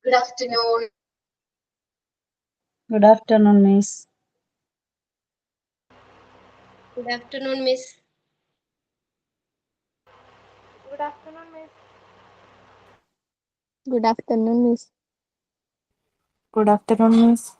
Good afternoon. Good afternoon, Miss. Good afternoon, Miss. Good afternoon, Miss. Good afternoon, Miss. Good afternoon, Miss.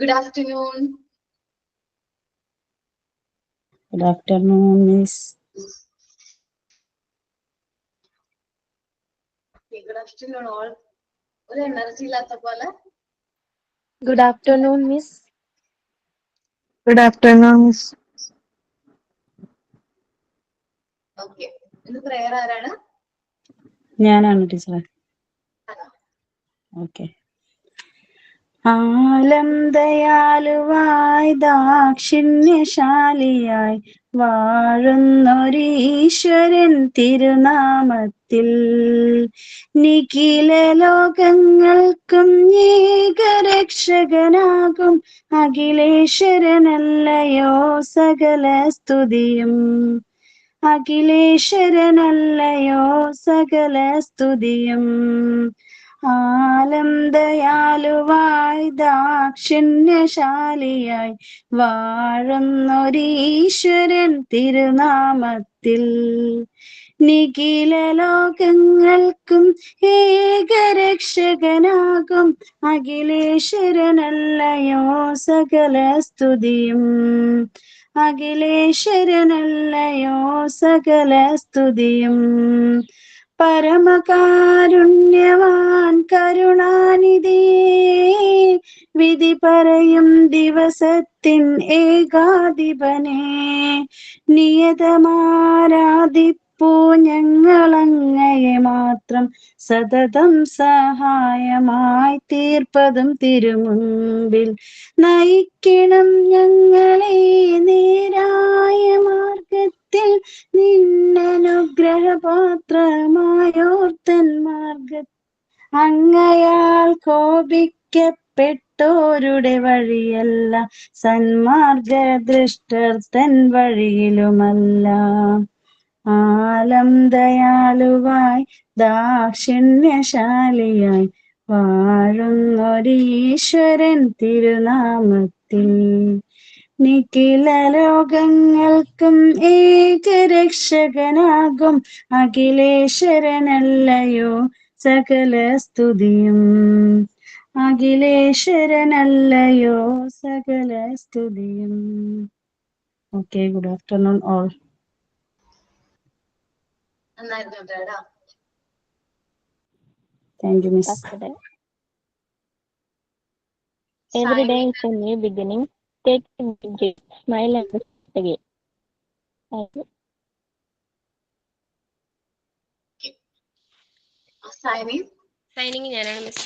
Good afternoon. Good afternoon, Miss. Okay, good afternoon all. ഒരു energy ഇല്ലാത്ത പോലെ. Good afternoon, Miss. Good afternoon, Miss. Okay, ഇന്ന് prayer ആരാണ്? ഞാനാണ് ടീച്ചറെ. Okay. ആലം ദയാലുവായി ദാക്ഷിണ്യശാലിയായി വാഴുന്നൊരീശ്വരൻ തിരുനാമത്തിൽ നിഖില ലോകങ്ങൾക്കും ഏകരക്ഷകനാകും അഖിലേശ്വരനല്ലയോ സകല സ്തുതിയും. അഖിലേശ്വരനല്ലയോ സകല സ്തുതിയും. ആലം ദയാലുവായി ദാക്ഷിണ്യശാലിയായി വാഴുന്നൊരീശ്വരൻ തിരുനാമത്തിൽ നിഖില ലോകങ്ങൾക്കും ഏകരക്ഷകനാകും അഖിലേശ്വരനല്ലയോ സകല സ്തുതിയും. അഖിലേശ്വരനല്ലയോ സകല സ്തുതിയും. പരമകാരുണ്യവാൻ കരുണാനിധിയേ വിധി പറയും ദിവസത്തിൻ ഏകാധിപനെ നിയതമാരാധിപ്പൂ ഞങ്ങളങ്ങയെ മാത്രം സതതം സഹായമായി തീർപ്പതും തിരുമുൻപിൽ നയിക്കണം ഞങ്ങളെ നേരായ മാർഗത്തിൽ നിന്നനുഗ്രഹപാത്രമായോർത്തൻ മാർഗ അങ്ങയാൽ കോപിക്കപ്പെട്ടോരുടെ വഴിയല്ല സന്മാർഗദൃഷ്ടർ തൻ വഴിയിലുമല്ല. ആലം ദയാലുവായി ദാക്ഷിണ്യശാലിയായി വാഴുന്നൊരീശ്വരൻ തിരുനാമത്തിൽ നിഖില ലോകങ്ങൾക്കും ഏകരക്ഷകനാകും അഖിലേശ്വരനല്ലയോ സകല സ്തുതിയും. അഖിലേശ്വരനല്ലയോ സകല സ്തുതിയും. Okay, good afternoon all. നന്നായിരുന്നു കേട്ടോ. Thank you miss. Yesterday. Every day is a new beginning. Take a big smile and start again. Thank you. Signing ഞാനാണ് മിസ്.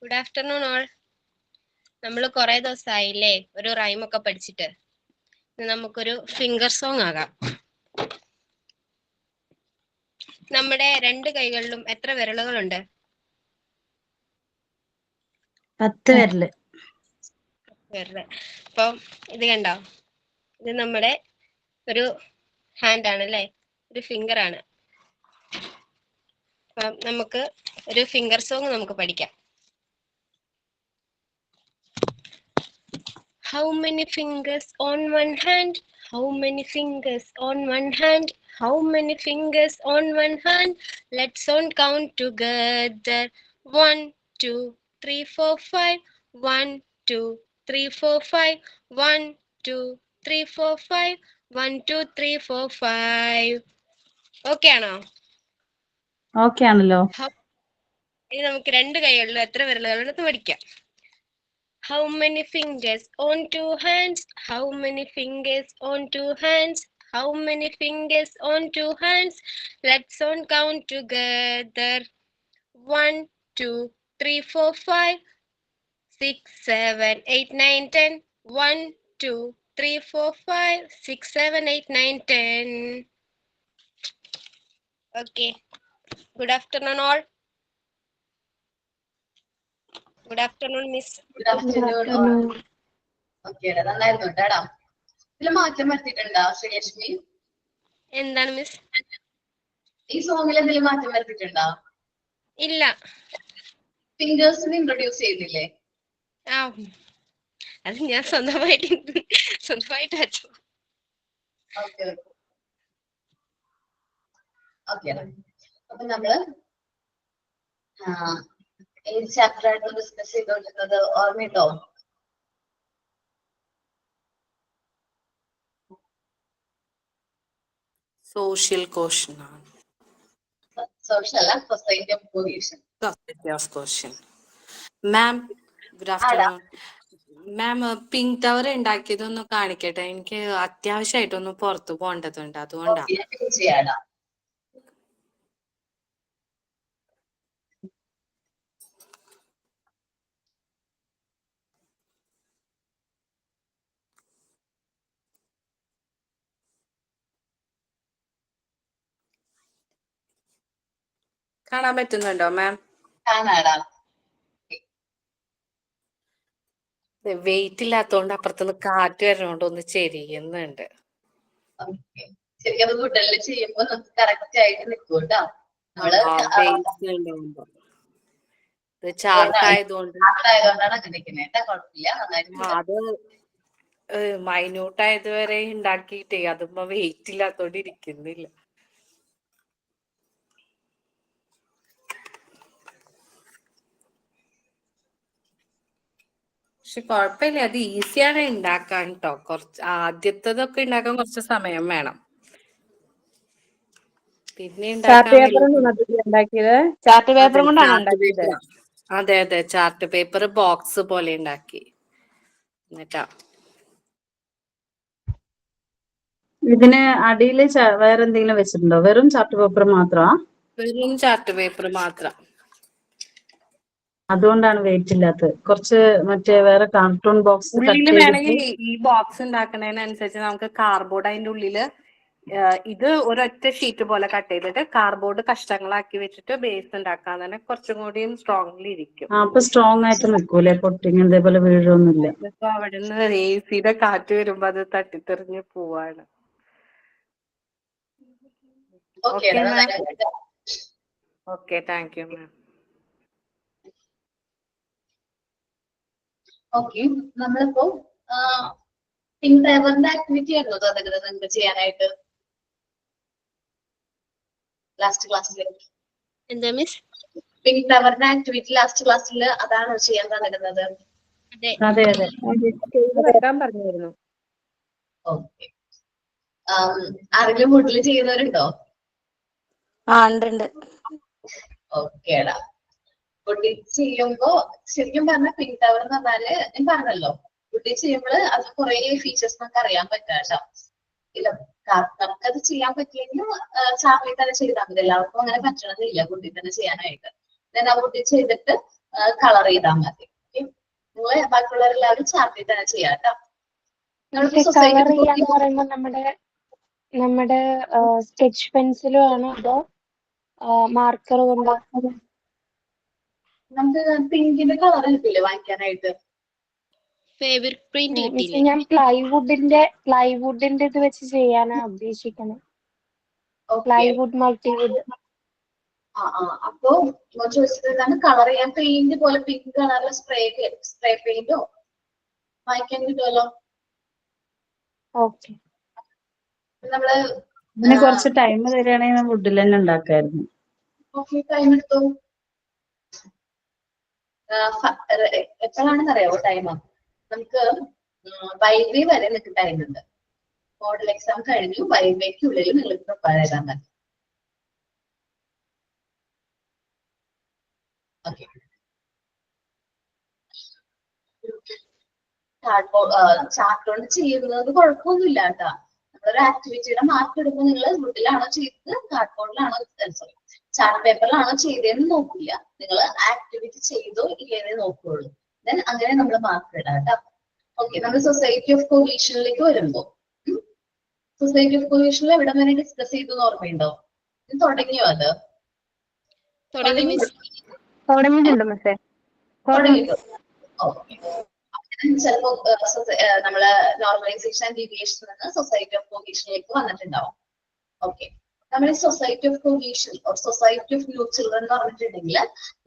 Good afternoon all. നമ്മൾ കുറെ ദിവസമായില്ലേ ഒരു റൈമൊക്കെ പഠിച്ചിട്ട്. നമുക്കൊരു ഫിംഗർ സോങ് ആകാം. നമ്മുടെ രണ്ട് കൈകളിലും എത്ര വിരലുകളുണ്ട്? 10 വിരല്. വിരല്. അപ്പം ഇത് കണ്ടോ, ഇത് നമ്മുടെ ഒരു ഹാൻഡ് ആണ് അല്ലേ, ഒരു ഫിംഗർ ആണ്. അപ്പം നമുക്ക് ഒരു ഫിംഗർ സോങ് നമുക്ക് പഠിക്കാം. How many fingers on one hand? How many fingers on one hand? How many fingers on one hand? Let's on count together. 1, 2, 3, 4, 5. 1, 2, 3, 4, 5. 1, 2, 3, 4, 5. 1, 2, 3, 4, 5. Okay ആണോ? ഓക്കെ ആണല്ലോ. ഇനി നമുക്ക് രണ്ട് കൈകളിലും എത്ര വിരലുകളുണ്ടെന്ന് പഠിക്കാം. How many fingers on two hands? How many fingers on two hands? How many fingers on two hands? Let's on count together. 1, 2, 3, 4, 5. 6, 7, 8, 9, 10. 1, 2, 3, 4, 5, 6, 7, 8, 9, 10. Okay. Good afternoon, all. Good afternoon, Miss. Good afternoon. Okay, നന്നായിരുന്നു കേട്ടാ. ഇതില് മാറ്റം വരുത്തിയിട്ടുണ്ടോ ശ്രീലക്ഷ്മി? എന്താണ് miss? ഈ സോങ്ങിൽ എന്തെങ്കിലും മാറ്റം വരുത്തിയിട്ടുണ്ടോ? ഇല്ല. ഫിംഗേഴ്സിന് introduce ചെയ്തില്ലേ? ആ, അത് ഞാൻ സ്വന്തമായിട്ട് വെച്ചു. Okay okay. അപ്പൊ നമ്മള് ഏത് ചാപ്റ്റർ ആയിട്ട് ഡിസ്കസ് ചെയ്തോണ്ടിരുന്നത് ഓർമ്മയുണ്ടോ? Social quotient. Social അല്ല, society of cohesion. Society of quotient. Ma'am, good afternoon. Ma'am pink tower ഉണ്ടാക്കിയതൊന്ന് കാണിക്കട്ടെ, എനിക്ക് അത്യാവശ്യമായിട്ടൊന്ന് പുറത്തു പോകേണ്ടതുണ്ട്, അതുകൊണ്ടാ. ചെയ്യാടാ. കാണാൻ പറ്റുന്നുണ്ടോ മാം? കാണാടാ. വെയിറ്റ് ഇല്ലാത്തോണ്ട് അപ്പുറത്തുനിന്ന് കാറ്റ് വരണോണ്ട് ഒന്ന് ചെരിയുന്നുണ്ട്. ശരിക്കും അത് വുഡെല്ലാം ചെയ്യുമ്പോ നമുക്ക് കറക്റ്റ് ആയിട്ട് നിൽക്കും കേട്ടോ. ചാർട്ടായതുകൊണ്ടാണ് അങ്ങനെ നിൽക്കുന്നത്. കുഴപ്പമില്ല. അത് മൈന്യൂട്ട് ആയതുവരെ ഉണ്ടാക്കിയിട്ടേ അതിപ്പോ വെയിറ്റ് ഇല്ലാത്തോണ്ട് ഇരിക്കുന്നില്ല. പക്ഷെ കുഴപ്പമില്ല, അത് ഈസിയാണ് ഉണ്ടാക്കാൻ കേട്ടോ. ആദ്യത്തതൊക്കെ ഉണ്ടാക്കാൻ കുറച്ച് സമയം വേണം. പിന്നെ ചാർട്ട് പേപ്പർ ഉണ്ടാക്കിയത് ചാർട്ട് പേപ്പർ കൊണ്ടാണ് ഉണ്ടാക്കിയത്. അതെ അതെ, ചാർട്ട് പേപ്പർ ബോക്സ് പോലെ ഉണ്ടാക്കി. എന്നിട്ടാ ഇതിന് അടിയില് വേറെ എന്തെങ്കിലും വെച്ചിട്ടുണ്ടോ? വെറും ചാർട്ട് പേപ്പർ മാത്രമാ? വെറും ചാർട്ട് പേപ്പർ മാത്രം. അതുകൊണ്ടാണ് വെയിറ്റ് ഇല്ലാത്തത്. കുറച്ച് മറ്റേ വേറെ കാർട്ടൂൺ ബോക്സ് ഉള്ളില് വേണമെങ്കിൽ ഈ ബോക്സ് ഉണ്ടാക്കുന്നതിനനുസരിച്ച് നമുക്ക് കാർഡ്ബോർഡ് അതിന്റെ ഉള്ളില് ഇത് ഒരൊറ്റ ഷീറ്റ് പോലെ കട്ട് ചെയ്തിട്ട് കാർഡ്ബോർഡ് കഷ്ണങ്ങളാക്കി വെച്ചിട്ട് ബേസ് ഉണ്ടാക്കാൻ തന്നെ കുറച്ചും കൂടിയും സ്ട്രോങ്ലി ഇരിക്കും. അപ്പൊ സ്ട്രോങ് ആയിട്ട് നിൽക്കൂലേ, പൊട്ടിങ് ഇതേപോലെ വീഴൊന്നുമില്ല. ഇപ്പൊ അവിടുന്ന് എസിയുടെ കാറ്റ് വരുമ്പോ അത് തട്ടിത്തെറിഞ്ഞ് പോവാണ്. Okay ma'am. Okay, thank you ma'am. Okay, നമ്മളിപ്പോ പിങ്ക് ടവറിന്റെ ആക്ടിവിറ്റി ആയിരുന്നു തന്നിരുന്നത് നിങ്ങൾക്ക് ചെയ്യാനായിട്ട് ലാസ്റ്റ് ക്ലാസ്സിൽ. എന്താ മിസ്? പിങ്ക് ടവറിന്റെ ആക്ടിവിറ്റി ലാസ്റ്റ് ക്ലാസ്സിൽ അതാണോ ചെയ്യാൻ തന്നിരുന്നത്? അതെ അതെ, വെക്കാൻ പറഞ്ഞിരുന്നു. ഓക്കെ, ആരെങ്കിലും വീട്ടിൽ ചെയ്യുന്നവരുണ്ടോ? ഉണ്ട്. ഓക്കേടാ. കുട്ടി ചെയ്യുമ്പോ ശരിക്കും പറഞ്ഞാൽ പിങ്ക് ടവർ എന്ന് പറഞ്ഞാല് ഞാൻ പറഞ്ഞല്ലോ, കുട്ടി ചെയ്യുമ്പോൾ അത് കുറെ ഫീച്ചേഴ്സ് നമുക്ക് അറിയാൻ പറ്റാട്ടോ. ഇല്ല, നമുക്കത് ചെയ്യാൻ പറ്റിയെങ്കിൽ ചാർട്ടിൽ തന്നെ ചെയ്താൽ മതി. എല്ലാവർക്കും അങ്ങനെ പറ്റണമെന്നില്ല കുട്ടി തന്നെ ചെയ്യാനായിട്ട്. ആ കുട്ടി ചെയ്തിട്ട് കളർ ചെയ്താൽ മതി. നിങ്ങൾ ബാക്കിയുള്ളവരെല്ലാവരും ചാർട്ടിൽ തന്നെ ചെയ്യാട്ടോ. നമ്മുടെ സ്കെച്ച് പെൻസിലും ആണോ അതോ മാർക്കർ കൊണ്ടോ? നമുക്ക് പിങ്കിന്റെ കളർ കിട്ടില്ലേ വാങ്ങിക്കാനായിട്ട്? ഫേബ്രിക് പ്രിന്റ് കിട്ടില്ലേ? ഞാൻ പ്ലൈവുഡിന്റെ ഇത് വെച്ച് ചെയ്യാനാ ഉദ്ദേശിക്കുന്നത്. Plywood multiwood. അപ്പൊ ചോദിച്ചത് കളർ ചെയ്യാൻ പെയിന്റ് പോലെ പിങ്ക് കളറിലെ സ്പ്രേ പെയിന്റോ വാങ്ങിക്കാൻ കിട്ടുമല്ലോ. ഓക്കെ, ഇതിന് കുറച്ച് ടൈം തരികയാണെങ്കിൽ വുഡിൽ തന്നെ ഉണ്ടാക്കായിരുന്നു. ഓക്കെ, ടൈം എടുത്തു. എപ്പോഴാണെന്ന് അറിയാവോ ടൈം? നമുക്ക് വൈവേ വരെ നിങ്ങൾക്ക് ടൈം ഉണ്ട്. മോഡൽ എക്സാം കഴിഞ്ഞു വൈവേക്കുള്ളിൽ നിങ്ങൾക്ക് പ്രിപ്പയർ ചെയ്താൽ മതി. ഓക്കെ, ചാർട്ട് കൊണ്ട് ചെയ്യുന്നത് കുഴപ്പമൊന്നുമില്ല കേട്ടാ. നമ്മളൊരു ആക്ടിവിറ്റിയുടെ മാർക്ക് എടുക്കുമ്പോൾ നിങ്ങൾ വുഡിലാണോ ചെയ്തത് കാർഡ്ബോർഡിലാണോ ചാർട്ട് പേപ്പറിലാണോ ചെയ്തതെന്ന് നോക്കില്ല, നിങ്ങൾ ആക്ടിവിറ്റി ചെയ്തോ ഇല്ലേന്നേ നോക്കുള്ളൂ. ദെൻ അങ്ങനെ നമ്മൾ മാർക്ക് ഇടാം കേട്ടോ. ഓക്കെ, നമ്മൾ സൊസൈറ്റി ഓഫ് കൊഹീഷനിലേക്ക് വരുമ്പോ സൊസൈറ്റി ഓഫ് കൊഹീഷനിൽ എവിടെ വരെ ഡിസ്കസ് ചെയ്തു ഓർമ്മയുണ്ടോ? തുടങ്ങിയോ അത്? തുടങ്ങി മിസ്. തുടങ്ങിയിട്ടുണ്ട് മിസ്സേ. തുടങ്ങിയോ? ഓക്കെ, ചിലപ്പോ നമ്മള് നോർമലൈസേഷൻ ആൻഡ് ഡീവിയേഷൻ നിന്ന് സൊസൈറ്റി ഓഫ് കൊഹീഷനിലേക്ക് വന്നിട്ടുണ്ടാവും. ഓക്കെ, നമ്മൾ ഈ society of cohesion society of new children എന്ന് പറഞ്ഞിട്ടുണ്ടെങ്കിൽ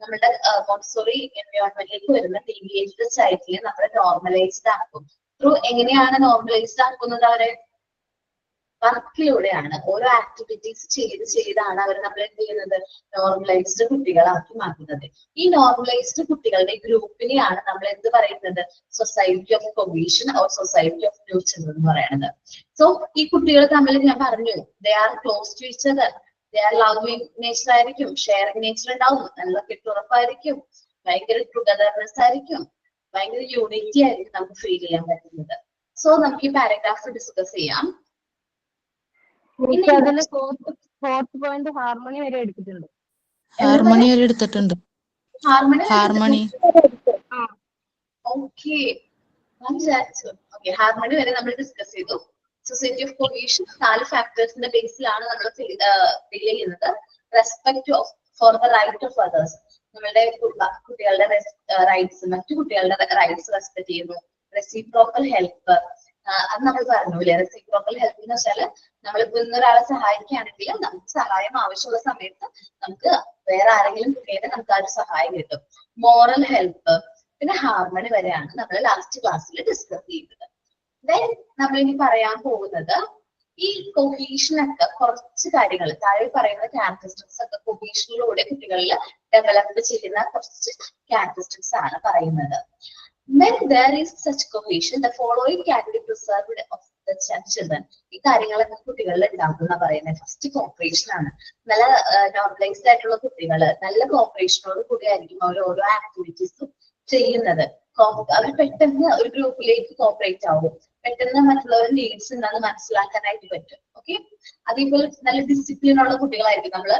നമ്മുടെ മോണ്ടിസോറി എൻവയോൺമെന്റിലേക്ക് വരുന്ന ഡീവിയേറ്റഡ് ചൈൽഡിനെ നമ്മൾ നോർമലൈസ്ഡ് ആക്കും. ത്രൂ എങ്ങനെയാണ് നോർമലൈസ്ഡ് ആക്കുന്നത്? അവരെ വർക്കിലൂടെയാണ്. ഓരോ ആക്ടിവിറ്റീസ് ചെയ്താണ് അവർ നമ്മൾ എന്ത് ചെയ്യുന്നത്? നോർമലൈസ്ഡ് കുട്ടികളാക്കി മാറ്റുന്നത്. ഈ നോർമലൈസ്ഡ് കുട്ടികളുടെ ഗ്രൂപ്പിനെയാണ് നമ്മൾ എന്ത് പറയുന്നത്? Society of cohesion or society of new children എന്ന് പറയുന്നത്. സോ ഈ കുട്ടികൾ തമ്മിൽ ഞാൻ പറഞ്ഞു, they are close to each other, they are loving nature ആയിരിക്കും, ഷെയറിംഗ് നേച്ചർ ഉണ്ടാവും, നല്ല കെട്ടുറപ്പായിരിക്കും, ഭയങ്കര ടുഗദർനെസ് ആയിരിക്കും, ഭയങ്കര യൂണിറ്റി ആയിരിക്കും നമുക്ക് ഫീൽ ചെയ്യാൻ പറ്റുന്നത്. സോ നമുക്ക് ഈ പാരഗ്രാഫ് ഡിസ്കസ് ചെയ്യാം. അതിൽ ഫോർത്ത് പോയിന്റ് ഹാർമണി വരെ എടുത്തിട്ടുണ്ട്. ഹാർമണി വരെ എടുത്തിട്ടുണ്ട്. ഹാർമണി ഓക്കെ, ഹാർമണി വരെ നമ്മൾ ഡിസ്കസ് ചെയ്തു. സൊസൈറ്റി ഓഫ് കൊഹീഷൻ 4 ഫാക്ടേഴ്സിന്റെ ബേസിലാണ് നമ്മൾ ഫീൽ ചെയ്യുന്നത്. Respect for the right of others, നമ്മളുടെ കുട്ടികളുടെ റൈറ്റ്സ്, മറ്റു കുട്ടികളുടെ റൈറ്റ്സ് റെസ്പെക്ട് ചെയ്യുന്നു. റെസിപ്രോക്കൽ ഹെൽപ്പ്, അത് നമ്മൾ പറഞ്ഞില്ലേ. റെസിപ്രോക്കൽ ഹെൽപ്പ് എന്ന് വെച്ചാൽ നമ്മളിപ്പോ ഇന്നൊരാളെ സഹായിക്കുകയാണെങ്കിൽ നമുക്ക് സഹായം ആവശ്യമുള്ള സമയത്ത് നമുക്ക് വേറെ ആരെങ്കിലും മുഖേന നമുക്ക് ആ ഒരു സഹായം കിട്ടും. മോറൽ ഹെൽപ്പ്, പിന്നെ ഹാർമണി വരെയാണ് നമ്മൾ ലാസ്റ്റ് ക്ലാസ്സിൽ ഡിസ്കസ് ചെയ്തത്. ദെൻ നമ്മൾ ഇനി പറയാൻ പോകുന്നത് ഈ കൊഹീഷനൊക്കെ കുറച്ച് കാര്യങ്ങൾ, താഴെ പറയുന്ന ക്യാരക്ടറിസ്റ്റിക്സ് ഒക്കെ കൊഹീഷനിലൂടെ കുട്ടികളിൽ ഡെവലപ്പ് ചെയ്യുന്ന കുറച്ച് ക്യാരക്ടറിസ്റ്റിക്സ് ആണ് പറയുന്നത്. When there is such cohesion, the following can be preserved of the children. ഈ കാര്യങ്ങളൊക്കെ കുട്ടികളിൽ ഉണ്ടാകുന്ന പറയുന്നത് ഫസ്റ്റ് കോപ്പറേഷൻ ആണ്. നല്ല നോർമലൈസ്ഡ് ആയിട്ടുള്ള കുട്ടികൾ നല്ല കോപ്പറേഷനോട് കൂടി ആയിരിക്കും അവർ ഓരോ ആക്ടിവിറ്റീസും ചെയ്യുന്നത്. അവർ പെട്ടെന്ന് ഒരു ഗ്രൂപ്പിലേക്ക് കോപ്പറേറ്റ് ആവും, പെട്ടെന്ന് മറ്റുള്ളവരുടെ നീഡ്സ് എന്താണെന്ന് മനസ്സിലാക്കാനായിട്ട് പറ്റും. ഓക്കെ, അതേപോലെ നല്ല ഡിസിപ്ലിൻ ഉള്ള കുട്ടികളായിരിക്കും. നമ്മള്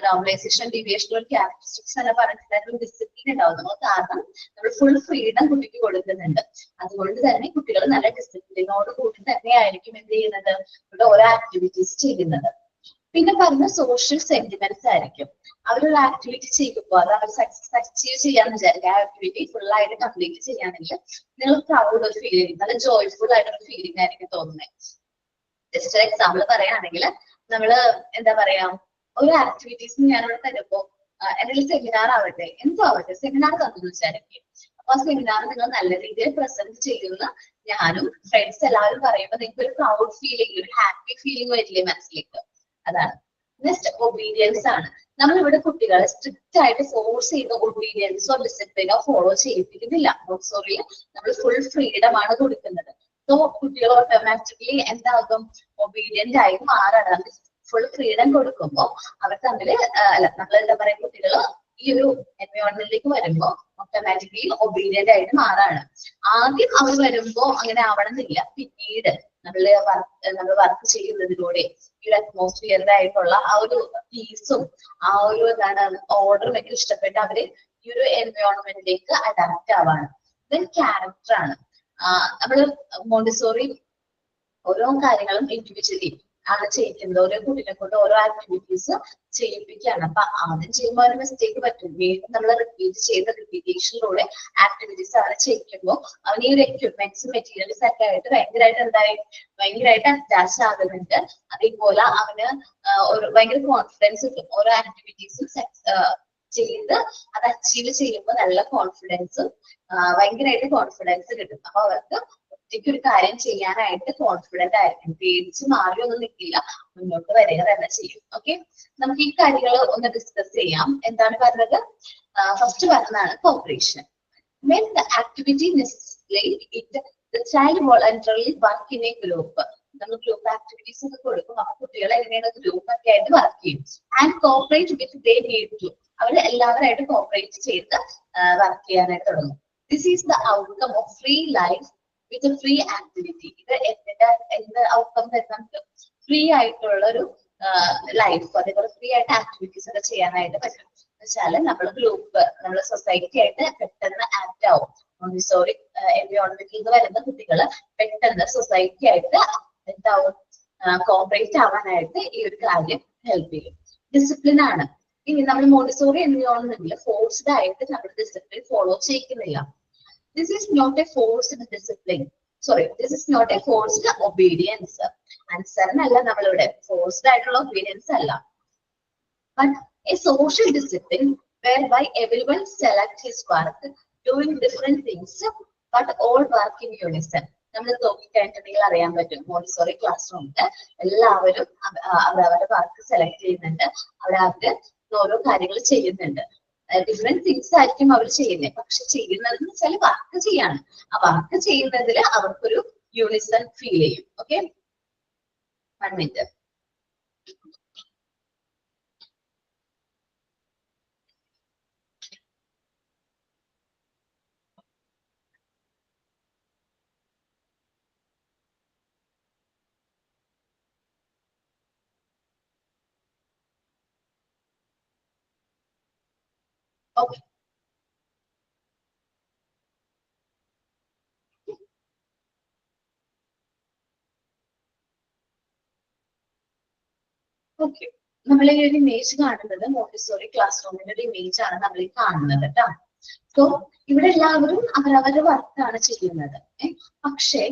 നോർമലൈസേഷൻ ഡീവിയേഷൻ ക്യാരക്ടറിസ്റ്റിക്സ് എന്ന് പറഞ്ഞിട്ടുണ്ടായിരുന്നു. ഡിസിപ്ലിൻ ഉണ്ടാവും നമ്മൾ, കാരണം നമ്മൾ ഫുൾ ഫ്രീഡം കുട്ടിക്ക് കൊടുക്കുന്നുണ്ട്. അതുകൊണ്ട് തന്നെ കുട്ടികൾ നല്ല ഡിസിപ്ലിനോട് കൂടി തന്നെയായിരിക്കും എന്ത് ചെയ്യുന്നത്? ഇവിടെ ഓരോ ആക്ടിവിറ്റീസ് ചെയ്യുന്നത്. പിന്നെ പറഞ്ഞ സോഷ്യൽ സെന്റിമെന്റ്സ് ആയിരിക്കും. അവരൊരു ആക്ടിവിറ്റി ചെയ്യുമ്പോൾ അത് അവർ സക്സസ് അച്ചീവ് ചെയ്യാന്ന് വിചാരിക്കുക. ആ ആക്ടിവിറ്റി ഫുൾ ആയിട്ട് കംപ്ലീറ്റ് ചെയ്യാണെങ്കിൽ നിങ്ങൾ പ്രൗഡ് ഒരു ഫീൽ ചെയ്യും, നല്ല ജോയ്ഫുൾ ആയിട്ടൊരു ഫീലിംഗ് ആയിരിക്കും തോന്നുന്നത്. ജസ്റ്റ് ഒരു എക്സാമ്പിൾ പറയുകയാണെങ്കിൽ നമ്മള് എന്താ പറയാ, ഒരു ആക്ടിവിറ്റീസ് ഞാനിവിടെ തരുമ്പോ എന്തെങ്കിലും സെമിനാർ ആവട്ടെ, എന്തോ ആവട്ടെ, സെമിനാർ തന്നു വിചാരിക്കും. അപ്പൊ ആ സെമിനാർ നിങ്ങൾ നല്ല രീതിയിൽ പ്രസന്റ് ചെയ്യുന്ന ഞാനും ഫ്രണ്ട്സ് എല്ലാവരും പറയുമ്പോൾ നിങ്ങൾക്ക് ഒരു പ്രൗഡ് ഫീലിംഗ്, ഒരു ഹാപ്പി ഫീലിംഗ് വരില്ലേ മനസ്സിലേക്ക്? അതാണ്. നെക്സ്റ്റ് ഒബീഡിയൻസ് ആണ്. നമ്മളിവിടെ കുട്ടികളെ സ്ട്രിക്റ്റ് ആയിട്ട് ഫോഴ്സ് ചെയ്ത് ഒബീഡിയൻസോ ഡിസിപ്ലിനോ ഫോളോ ചെയ്യിപ്പിക്കുന്നില്ല. മോണ്ടിസോറിയിൽ നമ്മൾ ഫുൾ ഫ്രീഡം ആണ് കൊടുക്കുന്നത്. സോ കുട്ടികൾ ഓട്ടോമാറ്റിക്കലി എന്താകും? ഒബീഡിയന്റ് ആയി മാറണം. ഫുൾ ഫ്രീഡം കൊടുക്കുമ്പോൾ അവർ തമ്മില് നമ്മൾ എന്താ പറയാ, കുട്ടികൾ ഈ ഒരു എൻവയോൺമെന്റിലേക്ക് വരുമ്പോ ഓട്ടോമാറ്റിക്കലി ഒബീഡിയന്റ് ആയിട്ട് മാറാണ്. ആദ്യം അവർ വരുമ്പോ അങ്ങനെ ആവണമെന്നില്ല. പിന്നീട് നമ്മൾ വർക്ക് ചെയ്യുന്നതിലൂടെ ഈ ഒരു അറ്റ്മോസ്ഫിയറിന്റെ ആയിട്ടുള്ള ആ ഒരു പീസും ആ ഒരു എന്താണ് ഓർഡറും ഒക്കെ ഇഷ്ടപ്പെട്ട് അവര് ഈ ഒരു എൻവയോൺമെന്റിലേക്ക് അഡാപ്റ്റ് ആവാണ്. ദെൻ ക്യാരക്ടർ ആണ്. നമ്മള് മോണ്ടിസോറി ഓരോ കാര്യങ്ങളും ഇൻഡിവിജ്വലി ആണ് ചെയ്യിക്കുന്നത്. ഓരോ കുട്ടിനെ കൊണ്ട് ഓരോ ആക്ടിവിറ്റീസ് ചെയ്യിപ്പിക്കുകയാണ്. അപ്പൊ ആദ്യം ചെയ്യുമ്പോൾ ഒരു മിസ്റ്റേക്ക് പറ്റും. വീണ്ടും നമ്മൾ റിപ്പീറ്റേഷനിലൂടെ ആക്ടിവിറ്റീസ് അവരെ ചെയ്യിക്കുമ്പോൾ അവന് ഈ ഒരു എക്യുപ്മെന്റ്സ് മെറ്റീരിയൽസ് ഒക്കെ ആയിട്ട് ഭയങ്കരമായിട്ട് അറ്റാച്ച് ആകുന്നുണ്ട്. അതേപോലെ അവന് ഒരു ഭയങ്കര കോൺഫിഡൻസ് കിട്ടും. ഓരോ ആക്ടിവിറ്റീസും ചെയ്ത് അത് അച്ചീവ് ചെയ്യുമ്പോൾ നല്ല കോൺഫിഡൻസും ഭയങ്കരമായിട്ട് കോൺഫിഡൻസ് കിട്ടും. അപ്പൊ അവർക്ക് ഒറ്റയ്ക്ക് ഒരു കാര്യം ചെയ്യാനായിട്ട് കോൺഫിഡന്റ് ആയിരിക്കും. പേടിച്ച് മാറിയൊന്നും നിൽക്കില്ല, മുന്നോട്ട് വരിക തന്നെ ചെയ്യും. ഓക്കെ, നമുക്ക് ഈ കാര്യങ്ങൾ ഒന്ന് ഡിസ്കസ് ചെയ്യാം. എന്താണ് പറഞ്ഞത്? ഫസ്റ്റ് പറഞ്ഞതാണ് corporation. When the activity necessitates it, the child voluntarily work in a group. നമ്മൾ ഗ്രൂപ്പ് ആക്ടിവിറ്റീസ് ഒക്കെ കൊടുക്കും. അപ്പൊ കുട്ടികൾ എങ്ങനെയാണ് ഗ്രൂപ്പ് ഒക്കെ ആയിട്ട് വർക്ക് ചെയ്യും. And cooperate with they need to. അവർ എല്ലാവരായിട്ട് കോപ്പറേറ്റ് ചെയ്ത് വർക്ക് ചെയ്യാനായിട്ട് തുടങ്ങും. This is the outcome of free life with free activity. ഇത് എന്ത് ഔട്ട്കം നമുക്ക് ഫ്രീ ആയിട്ടുള്ള ഒരു ലൈഫ്, അതേപോലെ ഫ്രീ ആയിട്ട് ആക്ടിവിറ്റീസ് ഒക്കെ ചെയ്യാനായിട്ട് പറ്റും. വെച്ചാല് നമ്മള് ഗ്രൂപ്പ്, നമ്മള് സൊസൈറ്റി ആയിട്ട് പെട്ടെന്ന് ആക്ട് ആവും. മോണ്ടിസോറി എൻവയോൺമെന്റിൽ നിന്ന് വരുന്ന കുട്ടികൾ പെട്ടെന്ന് സൊസൈറ്റി ആയിട്ട് എന്താവും കോപ്പറേറ്റ് ആവാനായിട്ട് ഈ ഒരു കാര്യം ഹെൽപ്പ് ചെയ്യും. ഡിസിപ്ലിൻ ആണ്. ഇനി നമ്മൾ മോണ്ടിസോറി എൻവയോൺമെന്റിൽ ഫോഴ്സ്ഡ് ആയിട്ട് നമ്മൾ ഡിസിപ്ലിൻ ഫോളോ ചെയ്യിക്കുന്നില്ല. This is not a forced discipline. Sorry, this is not a forced obedience. അനുസരണല്ല നമ്മളിവിടെ, ഫോഴ്സ്ഡ് ആയിട്ടുള്ള ഒബീഡിയൻസ് അല്ല. But a social discipline whereby everyone select his work, doing different things, but all work in unison. നമ്മൾ നോക്കിക്കഴിഞ്ഞിട്ടുണ്ടെങ്കിൽ അറിയാൻ പറ്റും, Montessori class റൂമില് എല്ലാവരും അവരവരുടെ work select ചെയ്യുന്നുണ്ട്, അവരവര് ഓരോ കാര്യങ്ങൾ ചെയ്യുന്നുണ്ട്. ഡിഫറെന്റ് തിങ്സ് ആയിരിക്കും അവർ ചെയ്യുന്നത്, പക്ഷെ ചെയ്യുന്നത് എന്ന് വെച്ചാൽ വർക്ക് ചെയ്യാണ്. ആ വർക്ക് ചെയ്യുന്നതിൽ അവർക്കൊരു യൂണിസൺ ഫീൽ ചെയ്യും. Okay, 1 minute. Okay. ഓക്കെ, നമ്മൾ ഈ ഒരു ഇമേജ് കാണുന്നത് മോണ്ടിസോറി ക്ലാസ് റൂമിന്റെ ഒരു ഇമേജ് ആണ് നമ്മൾ ഈ കാണുന്നത് കേട്ടോ. സോ ഇവിടെ എല്ലാവരും അവരവരുടെ വർക്കാണ് ചെയ്യുന്നത്. പക്ഷേ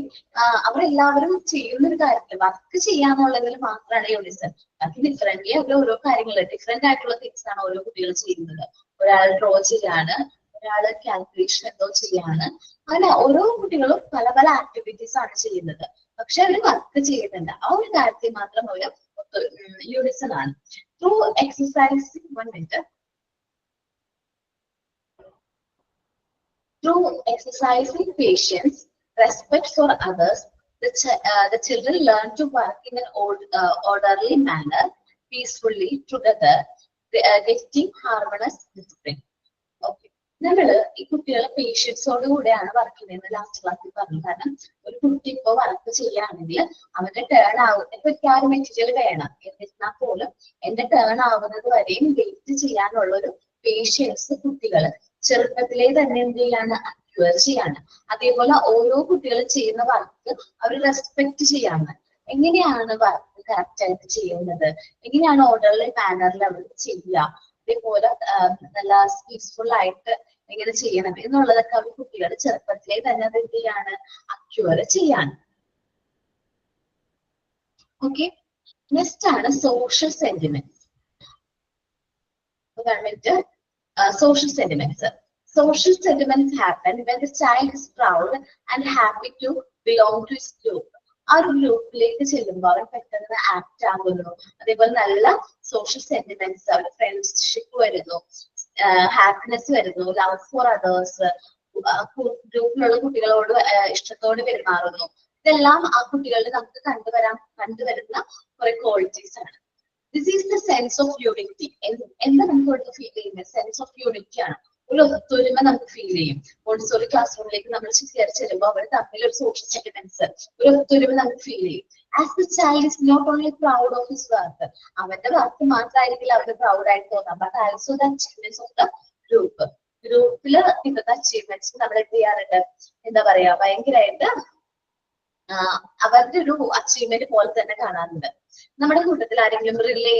അവരെല്ലാവരും ചെയ്യുന്ന ഒരു കാര്യത്തിൽ വർക്ക് ചെയ്യാന്നുള്ളതിൽ മാത്രമാണ് യൂണിസൺ. ബാക്കി ഡിഫറെന്റ്ലി അവർ ഓരോ കാര്യങ്ങൾ ഡിഫറെന്റ് ആയിട്ടുള്ള തിങ്സ് ആണ് ഓരോ കുട്ടികൾ ചെയ്യുന്നത്. ഒരാൾ ഡ്രോ ചെയ്യാണ്, ഒരാൾ കാൽക്കുലേഷൻ എന്തോ ചെയ്യാണ്. അങ്ങനെ ഓരോ കുട്ടികളും പല പല ആക്ടിവിറ്റീസ് ആണ് ചെയ്യുന്നത്, പക്ഷെ അവർ വർക്ക് ചെയ്യുന്നുണ്ട്. ആ ഒരു കാര്യത്തിൽ മാത്രം ഒരു യൂണിസൺ ആണ്. Through exercising 1 minute. Through exercising patience, respect for others, the children learn to work in an orderly manner, peacefully together, getting harmonious discipline. Okay. നമ്മള് ഈ കുട്ടികളെ പേഷ്യൻസോട് കൂടെയാണ് വർക്ക് ചെയ്യുന്നത് ലാസ്റ്റ് ക്ലാസ്സിൽ പറഞ്ഞു. കാരണം ഒരു കുട്ടി ഇപ്പൊ വർക്ക് ചെയ്യുകയാണെങ്കിൽ അവന്റെ ടേൺ ഇപ്പൊ എനിക്ക് മെറ്റീരിയൽ വേണം എന്നിരുന്നാൽ പോലും എന്റെ ടേൺ ആവുന്നത് വരെയും വെയിറ്റ് ചെയ്യാനുള്ള ഒരു പേഷ്യൻസ് കുട്ടികൾ ചെറുപ്പത്തിലെ തന്നെ എന്ത് ചെയ്യാണ്, അക്വയർ ചെയ്യാണ്. അതേപോലെ ഓരോ കുട്ടികളും ചെയ്യുന്ന വർക്ക് അവർ റെസ്പെക്ട് ചെയ്യാണ്. എങ്ങനെയാണ് വർക്ക് കറക്റ്റ് ആയിട്ട് ചെയ്യുന്നത്, എങ്ങനെയാണ് ഓർഡർലി മാനറിൽ അവർ ചെയ്യുക, അതേപോലെ നല്ല പീസ്ഫുൾ ആയിട്ട് എങ്ങനെ ചെയ്യണം എന്നുള്ളതൊക്കെ അവർ കുട്ടികൾ ചെറുപ്പത്തിലെ തന്നെ അത് എന്ത് ചെയ്യാണ്, അക്വയർ ചെയ്യാണ്. ഓക്കെ, നെക്സ്റ്റ് ആണ് social sentiments. Social sentiments. Social sentiments happen when the child is proud and happy to belong to his group. ആ ഒരു ഗ്രൂപ്പിലേക്ക് ചെല്ലുമ്പോൾ അവർ പെട്ടെന്ന് ആക്ട് ആകുന്നു. അതേപോലെ നല്ല സോഷ്യൽ സെന്റിമെന്റ്സ്, അവരുടെ ഫ്രണ്ട്ഷിപ്പ് വരുന്നു, ഹാപ്പിനെസ് വരുന്നു, ലവ് ഫോർ അതേഴ്സ്, ഗ്രൂപ്പിലുള്ള കുട്ടികളോട് ഇഷ്ടത്തോടെ പെരുമാറുന്നു. ഇതെല്ലാം ആ കുട്ടികളിൽ നമുക്ക് കണ്ടുവരുന്ന കുറെ ക്വാളിറ്റീസ് ആണ്. This is the sense of unity. എന്താ നമുക്ക് ഇവിടെ ഫീൽ ചെയ്യുന്നത്? സെൻസ് ഓഫ് യൂണിറ്റി ആണ്. ഒരു ഒത്തൊരുമ നമുക്ക് ഫീൽ ചെയ്യും. മോണ്ടിസോറി ക്ലാസ് റൂമിലേക്ക് നമ്മൾ കയറി ചെല്ലുമ്പോൾ അവർ തമ്മിൽ ഒരു സോഷ്യൽ സെന്റിമെന്റ്സ്, ഒരു ഒത്തൊരുമ നമുക്ക് ഫീൽ ചെയ്യും. As the child is not only proud of his work, അവന്റെ വർക്ക് മാത്രമായിരിക്കില്ല അവർക്ക് പ്രൗഡ് ആയിട്ട് തോന്നാം, but also the achievements of the group. ഗ്രൂപ്പില് കിട്ടുന്ന അച്ചീവ്മെന്റ്സ് നമ്മൾ എന്ത് ചെയ്യാറുണ്ട്, എന്താ പറയാ, ഭയങ്കരമായിട്ട് അവരുടെ ഒരു അച്ചീവ്മെന്റ് പോലെ തന്നെ കാണാറുണ്ട്. നമ്മുടെ കൂട്ടത്തിൽ ആരെങ്കിലും റിലേ,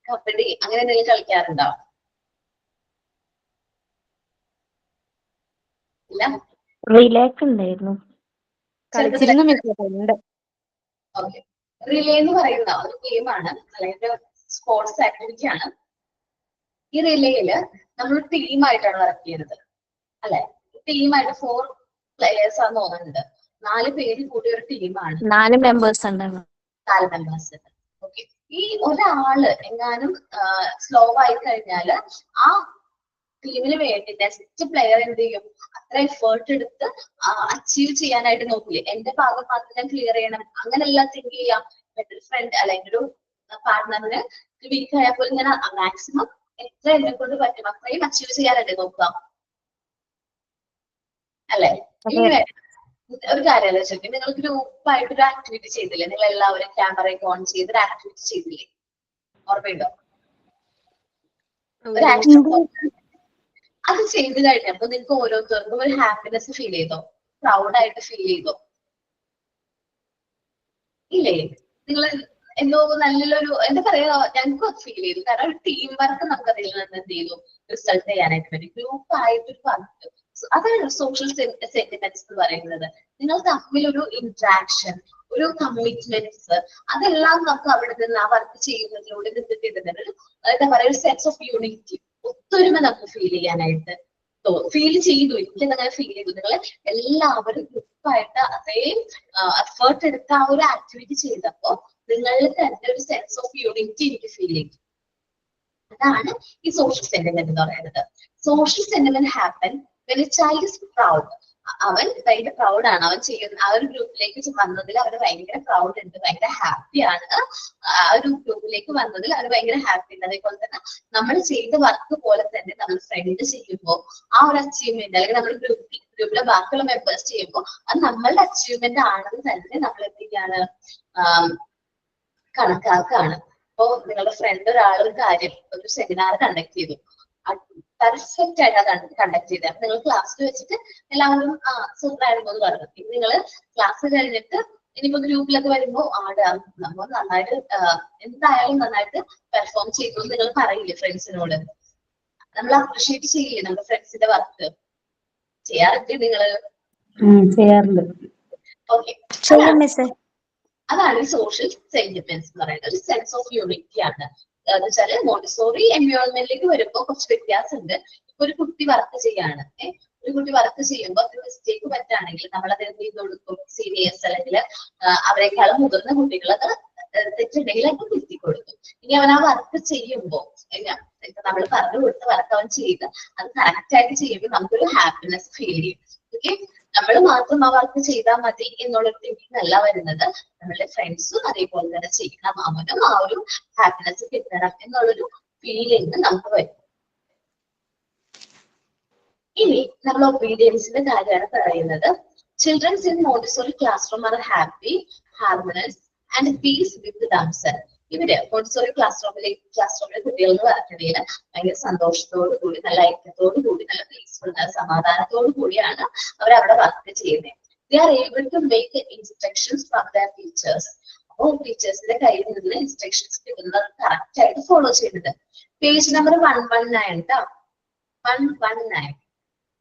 കബഡി അങ്ങനെ എന്തെങ്കിലും കളിക്കാറുണ്ടോ? ഇല്ല, റിലേക്ക് ഉണ്ടായിരുന്നു. ഓക്കെ. റിലേ എന്ന് പറയുന്ന ഒരു ഗെയിമാണ് അല്ലെങ്കിൽ സ്പോർട്സ് ആക്ടിവിറ്റി ആണ്. ഈ റിലേയില് നമ്മൾ ടീമായിട്ടാണ് വർക്ക് ചെയ്യുന്നത് അല്ലെ? ടീമായിട്ട് 4 players ആണെന്ന് തോന്നുന്നുണ്ട്. 4 പേര് കൂടി ഒരു ടീമാണ്. 4 മെമ്പേഴ്സ് ഉണ്ടായിരുന്നു. 4 മെമ്പേഴ്സ്. ഓക്കെ. ഈ ഒരാള് എങ്ങാനും സ്ലോ ആയി കഴിഞ്ഞാല് ആ ടീമിന് വേണ്ടി നെക്സ്റ്റ് പ്ലെയർ എന്ത് ചെയ്യും, അത്ര എഫേർട്ട് എടുത്ത് അച്ചീവ് ചെയ്യാനായിട്ട് നോക്കില്ലേ. എന്റെ ഭാഗം മാത്രം ഞാൻ ക്ലിയർ ചെയ്യണം അങ്ങനെല്ലാം തിങ്ക് ചെയ്യാം. ഫ്രണ്ട് അല്ല എൻ്റെ ഒരു പാർട്ട്ണറിന് വീക്ക് ആയാൽ പോലും ഞാൻ മാക്സിമം എത്ര എന്നെ കൊണ്ട് പറ്റും അത്രയും അച്ചീവ് ചെയ്യാനല്ലേ നോക്കുക അല്ലെ? ഇങ്ങനെ ഒരു കാര്യം ആലോചിച്ചോക്കെ, നിങ്ങൾ ഗ്രൂപ്പായിട്ട് ഒരു ആക്ടിവിറ്റി ചെയ്തില്ലേ? നിങ്ങൾ എല്ലാവരും ക്യാമറയൊക്കെ ഓൺ ചെയ്ത് ഒരു ആക്ടിവിറ്റി ചെയ്തില്ലേ? ഓർമ്മയുണ്ടോ? ഒരു ആക്ഷൻ അത് ചെയ്ത് കഴിഞ്ഞപ്പോ നിങ്ങൾക്ക് ഓരോരുത്തർക്കും ഒരു ഹാപ്പിനെസ് ഫീൽ ചെയ്തോ? പ്രൗഡായിട്ട് ഫീൽ ചെയ്തോ? ഇല്ലേ? നിങ്ങൾ എന്തോ നല്ലൊരു എന്താ പറയാ, ഞങ്ങൾക്ക് അത് ഫീൽ ചെയ്തു. കാരണം ഒരു ടീം വർക്ക് നമുക്ക് അതിൽ നിന്ന് എന്ത് ചെയ്തു, റിസൾട്ട് ചെയ്യാനായിട്ട് പറ്റും. ഗ്രൂപ്പ് ആയിട്ടൊരു വർക്ക്, അതാണ് സോഷ്യൽ സെന്റിമെന്റ്സ് എന്ന് പറയുന്നത്. നിങ്ങൾ തമ്മിലൊരു ഇന്ററാക്ഷൻ, ഒരു കമ്മിറ്റ്മെന്റ്സ്, അതെല്ലാം നമുക്ക് അവിടെ നിന്ന് ആ വർക്ക് ചെയ്യുന്നതിലൂടെ കിട്ടുന്നത് ഒരു എന്താ പറയാ, ഒരു സെൻസ് ഓഫ് യൂണിറ്റി, ഒത്തൊരുമ നമുക്ക് ഫീൽ ചെയ്യാനായിട്ട് ഫീൽ ചെയ്തു. എനിക്കതങ്ങനെ ഫീൽ ചെയ്തു. നിങ്ങൾ എല്ലാവരും ഗ്രൂപ്പായിട്ട് അത്രയും എഫേർട്ട് എടുത്ത ആ ഒരു ആക്ടിവിറ്റി ചെയ്തപ്പോ നിങ്ങളിൽ തന്നെ ഒരു സെൻസ് ഓഫ് യൂണിറ്റി എനിക്ക് ഫീൽ ചെയ്തു. അതാണ് ഈ സോഷ്യൽ സെന്റിമെന്റ് എന്ന് പറയുന്നത്. Social sentiment happen when A child is proud. അവൻ ഭയങ്കര പ്രൗഡാണ്, അവൻ ചെയ്യുന്ന ആ ഒരു ഗ്രൂപ്പിലേക്ക് വന്നതിൽ അവന് ഭയങ്കര പ്രൗഡ് ഉണ്ട്, ഭയങ്കര ഹാപ്പിയാണ്. ആ ഒരു ഗ്രൂപ്പിലേക്ക് വന്നതിൽ അവന് ഭയങ്കര ഹാപ്പി ഉണ്ട്. അതേപോലെ തന്നെ നമ്മൾ ചെയ്ത വർക്ക് പോലെ തന്നെ നമ്മൾ ഫ്രണ്ട് ചെയ്യുമ്പോൾ ആ ഒരു അച്ചീവ്മെന്റ്, അല്ലെങ്കിൽ നമ്മൾ ഗ്രൂപ്പിലെ ബാക്കിയുള്ള മെമ്പേഴ്സ് ചെയ്യുമ്പോൾ അത് നമ്മളുടെ അച്ചീവ്മെന്റ് ആണെന്ന് തന്നെ നമ്മൾ എന്ത് ചെയ്യാണ്, കണക്കാക്കാണ്. ഇപ്പോ നിങ്ങളുടെ ഫ്രണ്ട് ഒരാളൊരു കാര്യം, ഒരു സെമിനാർ കണ്ടക്ട് ചെയ്തു, പെർഫെക്റ്റ് ആയിട്ട് അത് കണ്ടക്ട് ചെയ്തത്. അപ്പൊ നിങ്ങൾ ക്ലാസ്സിൽ വെച്ചിട്ട് എല്ലാവരും സൂപ്പറായിരുന്നു എന്ന് പറഞ്ഞു. പിന്നെ നിങ്ങൾ ക്ലാസ് കഴിഞ്ഞിട്ട് ഇനിയിപ്പോ ഗ്രൂപ്പിലൊക്കെ വരുമ്പോ നമ്മൾ നന്നായിട്ട് എന്തായാലും നന്നായിട്ട് പെർഫോം ചെയ്തു എന്ന് നിങ്ങൾ പറയില്ലേ ഫ്രണ്ട്സിനോട്? നമ്മൾ അപ്രീഷിയേറ്റ് ചെയ്യില്ലേ നമ്മുടെ ഫ്രണ്ട്സിന്റെ വർക്ക്? ചെയ്യാറില്ലേ നിങ്ങള്? ചെയ്യാറുണ്ട്. ഓക്കെ, അതാണ് ഈ സോഷ്യൽ സെന്റിമെന്റ്സ് എന്ന് പറയുന്നത്. ഒരു സെൻസ് ഓഫ് യൂണിറ്റി ആണ്. എന്ന് വെച്ചാല് മോണ്ടിസോറി എൻവയോൺമെന്റിലേക്ക് വരുമ്പോൾ കുറച്ച് വ്യത്യാസമുണ്ട്. ഇപ്പൊ ഒരു കുട്ടി വർക്ക് ചെയ്യാണ്, ഒരു കുട്ടി വർക്ക് ചെയ്യുമ്പോൾ ഒരു മിസ്റ്റേക്ക് പറ്റുകയാണെങ്കിൽ നമ്മൾ അത് എന്ത് ചെയ്ത് കൊടുക്കും? സീനിയേഴ്സ് അല്ലെങ്കിൽ അവരെക്കാളും മുതിർന്ന കുട്ടികൾ അത് തെറ്റുണ്ടെങ്കിൽ അത് തിരുത്തി കൊടുക്കും. ഇനി അവൻ ആ വർക്ക് ചെയ്യുമ്പോൾ നമ്മൾ പറഞ്ഞു കൊടുത്ത വർക്ക് അവൻ ചെയ്ത് അത് കറക്റ്റ് ആയിട്ട് ചെയ്യുമ്പോൾ നമുക്കൊരു ഹാപ്പിനെസ് ഫീൽ ചെയ്യും. ഓക്കെ, നമ്മൾ മാത്രം ആ വർക്ക് ചെയ്താൽ മതി എന്നുള്ളൊരു തിങ്കിങ് അല്ല വരുന്നത്. നമ്മളുടെ ഫ്രണ്ട്സും അതേപോലെ തന്നെ ചെയ്യണം, അവനും ആ ഒരു ഹാപ്പിനെസ് കിട്ടണം എന്നുള്ളൊരു ഫീലിംഗ് നമുക്ക് വരും. ഇനി നമ്മൾ ഒബീഡിയൻസിന്റെ കാര്യമാണ് പറയുന്നത്. Childrens in Montessori classroom are happy, harmonious and peace with themselves. ഇവര് മോണ്ടിസോറി ക്ലാസ് റൂമിലെ കുട്ടികൾ എന്ന് പറഞ്ഞിട്ടുണ്ടെങ്കിൽ ഭയങ്കര സന്തോഷത്തോടു കൂടി, നല്ല ഐക്യത്തോടു കൂടി, നല്ല പീസ്ഫുൾ, നല്ല സമാധാനത്തോടു കൂടിയാണ് അവർ അവിടെ വർക്ക് ചെയ്യുന്നത്. They are able to make instructions from their teachers. അപ്പോൾ ടീച്ചേഴ്സിന്റെ കയ്യിൽ നിന്ന് ഇൻസ്ട്രക്ഷൻസ് കിട്ടുന്നത് കറക്റ്റ് ആയിട്ട് ഫോളോ ചെയ്യുന്നത്. പേജ് നമ്പർ 119 കേട്ടോ, 119.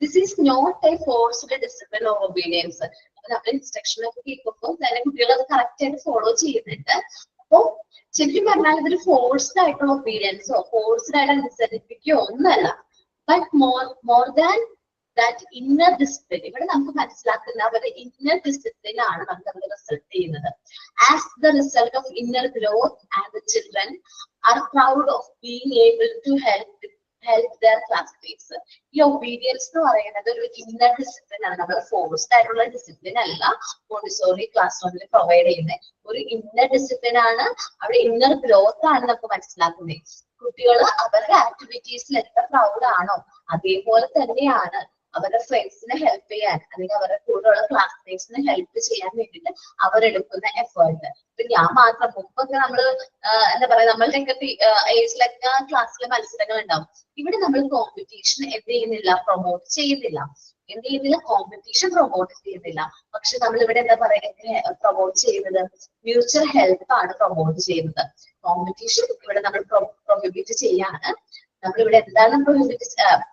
This is not a forced discipline or obedience. അപ്പൊ നമ്മൾ ഇൻസ്ട്രക്ഷൻ ഒക്കെ കേൾക്കുമ്പോൾ തന്നെ കുട്ടികൾ അത് കറക്റ്റ് ആയിട്ട് ഫോളോ ചെയ്യുന്നുണ്ട്. അപ്പോ ശരിക്കും പറഞ്ഞാൽ ഇതൊരു ഫോഴ്സ്ഡ് ആയിട്ടുള്ള ഒബീഡിയൻസോ ഫോഴ്സ്ഡ് ആയിട്ട് അനുസരിപ്പിക്കുകയോ ഒന്നല്ല. But more than that inner discipline. ഇവിടെ നമുക്ക് മനസ്സിലാക്കുന്ന അവരുടെ ഇന്നർ ഡിസിപ്ലിൻ ആണ് നമുക്ക് അത് റിസൾട്ട് ചെയ്യുന്നത്. As the result of inner growth and the children are proud of being able to help their classmates. ഈ ഒബീഡിയൻസ് എന്ന് പറയുന്നത് ഒരു ഇന്നർ ഡിസിപ്ലിൻ ആണ്. നമ്മൾ ഫോഴ്സ്ഡ് ആയിട്ടുള്ള ഡിസിപ്ലിൻ അല്ല മോണ്ടിസോറി ക്ലാസ് റൂമിൽ പ്രൊവൈഡ് ചെയ്യുന്നത്. ഒരു ഇന്നർ ഡിസിപ്ലിൻ ആണ്. അവിടെ ഇന്നർ ഗ്രോത്ത് ആണ് നമുക്ക് മനസ്സിലാക്കുന്നത്. കുട്ടികൾ അവരുടെ ആക്ടിവിറ്റീസിൽ എത്ര പ്രൗഡ് ആണോ അതേപോലെ തന്നെയാണ് അവരുടെ ഫ്രണ്ട്സിനെ ഹെൽപ്പ് ചെയ്യാൻ അല്ലെങ്കിൽ അവരുടെ കൂടെയുള്ള ക്ലാസ്മേറ്റ്സിനെ ഹെൽപ്പ് ചെയ്യാൻ വേണ്ടിയിട്ട് അവരെടുക്കുന്ന എഫേർട്ട്. ഇപ്പൊ ഞാൻ മാത്രം മുമ്പൊക്കെ നമ്മള് എന്താ പറയാ, നമ്മളുടെ ഏജിലൊക്കെ ക്ലാസ്സിലെ മത്സരങ്ങൾ ഉണ്ടാവും. ഇവിടെ നമ്മൾ കോമ്പറ്റീഷൻ എന്ത് ചെയ്യുന്നില്ല, പ്രൊമോട്ട് ചെയ്യുന്നില്ല. എന്ത് ചെയ്യുന്നില്ല, കോമ്പറ്റീഷൻ പ്രൊമോട്ട് ചെയ്യുന്നില്ല. പക്ഷെ നമ്മൾ ഇവിടെ എന്താ പറയുക, പ്രൊമോട്ട് ചെയ്യുന്നത് മ്യൂച്വൽ ഹെൽപ്പ് ആണ് പ്രൊമോട്ട് ചെയ്യുന്നത്. കോമ്പറ്റീഷൻ ഇവിടെ നമ്മൾ പ്രൊഹിബിറ്റ് ചെയ്യാണ്. നമ്മളിവിടെ എന്താണ്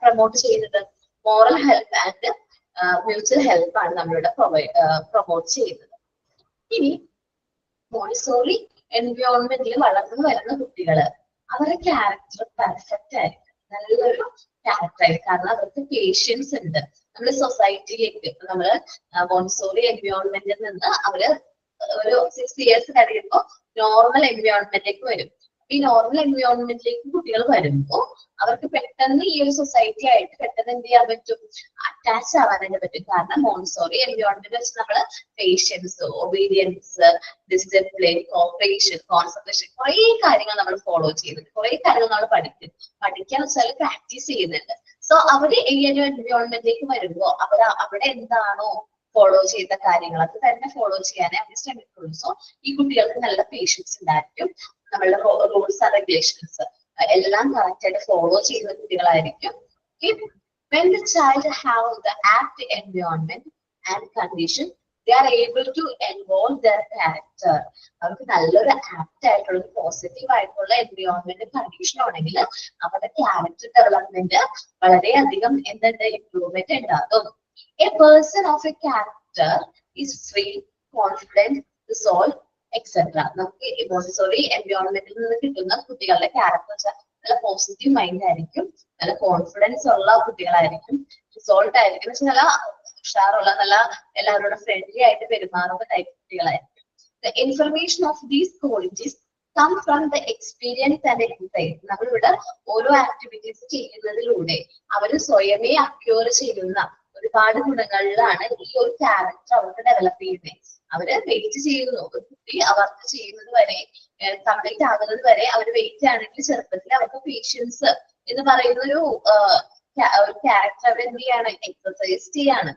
പ്രൊമോട്ട് ചെയ്യുന്നത്? Moral help and mutual help ആണ് നമ്മളിവിടെ പ്രൊമോട്ട് ചെയ്യുന്നത്. ഇനി മോണ്ടിസോറി എൻവയോൺമെന്റിൽ വളർന്നു വരുന്ന കുട്ടികള് അവരുടെ ക്യാരക്ടർ പെർഫെക്റ്റ് ആയിരിക്കും, നല്ലൊരു ക്യാരക്ടർ ആയിരിക്കും. കാരണം അവർക്ക് പേഷ്യൻസ് ഉണ്ട്. നമ്മുടെ സൊസൈറ്റിയിലേക്ക് നമ്മള് മോണ്ടിസോറി എൻവയോൺമെന്റിൽ നിന്ന് അവര് ഒരു 6 years കഴിയുമ്പോൾ നോർമൽ എൻവയോൺമെന്റിലേക്ക് വരും. ഈ നോർമൽ എൻവയോൺമെന്റിലേക്ക് കുട്ടികൾ വരുമ്പോൾ അവർക്ക് പെട്ടെന്ന് ഈ ഒരു സൊസൈറ്റി ആയിട്ട് പെട്ടെന്ന് എന്ത് ചെയ്യാൻ പറ്റും, അറ്റാച്ച് ആവാനായിട്ട് പറ്റും. കാരണം മോണ്ടിസോറി എൻവയോൺമെന്റ് വെച്ച് നമ്മള് patience, obedience, discipline, cooperation, concentration കുറെ കാര്യങ്ങൾ നമ്മൾ ഫോളോ ചെയ്യുന്നുണ്ട്. കുറെ കാര്യങ്ങൾ നമ്മൾ പഠിക്കാൻ വെച്ചാൽ പ്രാക്ടീസ് ചെയ്യുന്നുണ്ട്. സോ അവര് ഈ ഒരു എൻവയോൺമെന്റിലേക്ക് വരുമ്പോൾ അവിടെ എന്താണോ ഫോളോ ചെയ്ത കാര്യങ്ങൾ അത് തന്നെ ഫോളോ ചെയ്യാനേ അവർ ശ്രമിക്കുള്ളൂ. സോ ഈ കുട്ടികൾക്ക് നല്ല പേഷ്യൻസ് ഉണ്ടായിരിക്കും. നമ്മളുടെ റൂൾസ് ആൻഡ് റെഗുലേഷൻസ് എല്ലാം കറക്റ്റ് ആയിട്ട് ഫോളോ ചെയ്യുന്ന കുട്ടികളായിരിക്കും. When the child have the apt environment and condition, they are able to evolve their character. അവർക്ക് നല്ലൊരു ആപ്റ്റ് ആയിട്ടുള്ള പോസിറ്റീവ് ആയിട്ടുള്ള എൻവയോൺമെന്റ് കണ്ടീഷൻ ആണെങ്കിൽ അവരുടെ ക്യാരക്ടർ ഡെവലപ്മെന്റ് വളരെയധികം എന്തുണ്ട് ഇംപ്രൂവ്മെന്റ് ഉണ്ടാകും. A person of a character is free, confident, resolved, etc. നമുക്ക് മോണ്ടിസോറി എൻവയോൺമെന്റിൽ നിന്ന് കിട്ടുന്ന കുട്ടികളുടെ ക്യാരക്ടർ നല്ല പോസിറ്റീവ് മൈൻഡ് ആയിരിക്കും, നല്ല കോൺഫിഡൻസ് ഉള്ള കുട്ടികളായിരിക്കും, റിസോൾട്ട് ആയിരിക്കും, നല്ല ഉഷാറുള്ള നല്ല എല്ലാവരോടും ഫ്രണ്ട്ലി ആയിട്ട് പെരുമാറുന്ന type കുട്ടികളായിരിക്കും. The information of these qualities come from the experience and exercise. നമ്മളിവിടെ ഓരോ ആക്ടിവിറ്റീസ് ചെയ്യുന്നതിലൂടെ അവർ സ്വയമേ അക്യൂർ ചെയ്യുന്ന ഒരുപാട് ഗുണങ്ങളിലാണ് ഈ ഒരു ക്യാരക്ടർ അവർക്ക് ഡെവലപ്പ് ചെയ്യുന്നത്. അവര് വെയിറ്റ് ചെയ്യുന്നു, ഒരു കുട്ടി അവർക്ക് ചെയ്യുന്നത് വരെ കംപ്ലീറ്റ് ആകുന്നത് വരെ അവർ വെയിറ്റ് ആണെങ്കിൽ ചെറുപ്പത്തിൽ അവർക്ക് പേഷ്യൻസ് എന്ന് പറയുന്ന ഒരു ക്യാരക്ടർ അവർ എന്ത് ചെയ്യാണ്, എക്സസൈസ് ചെയ്യാണ്.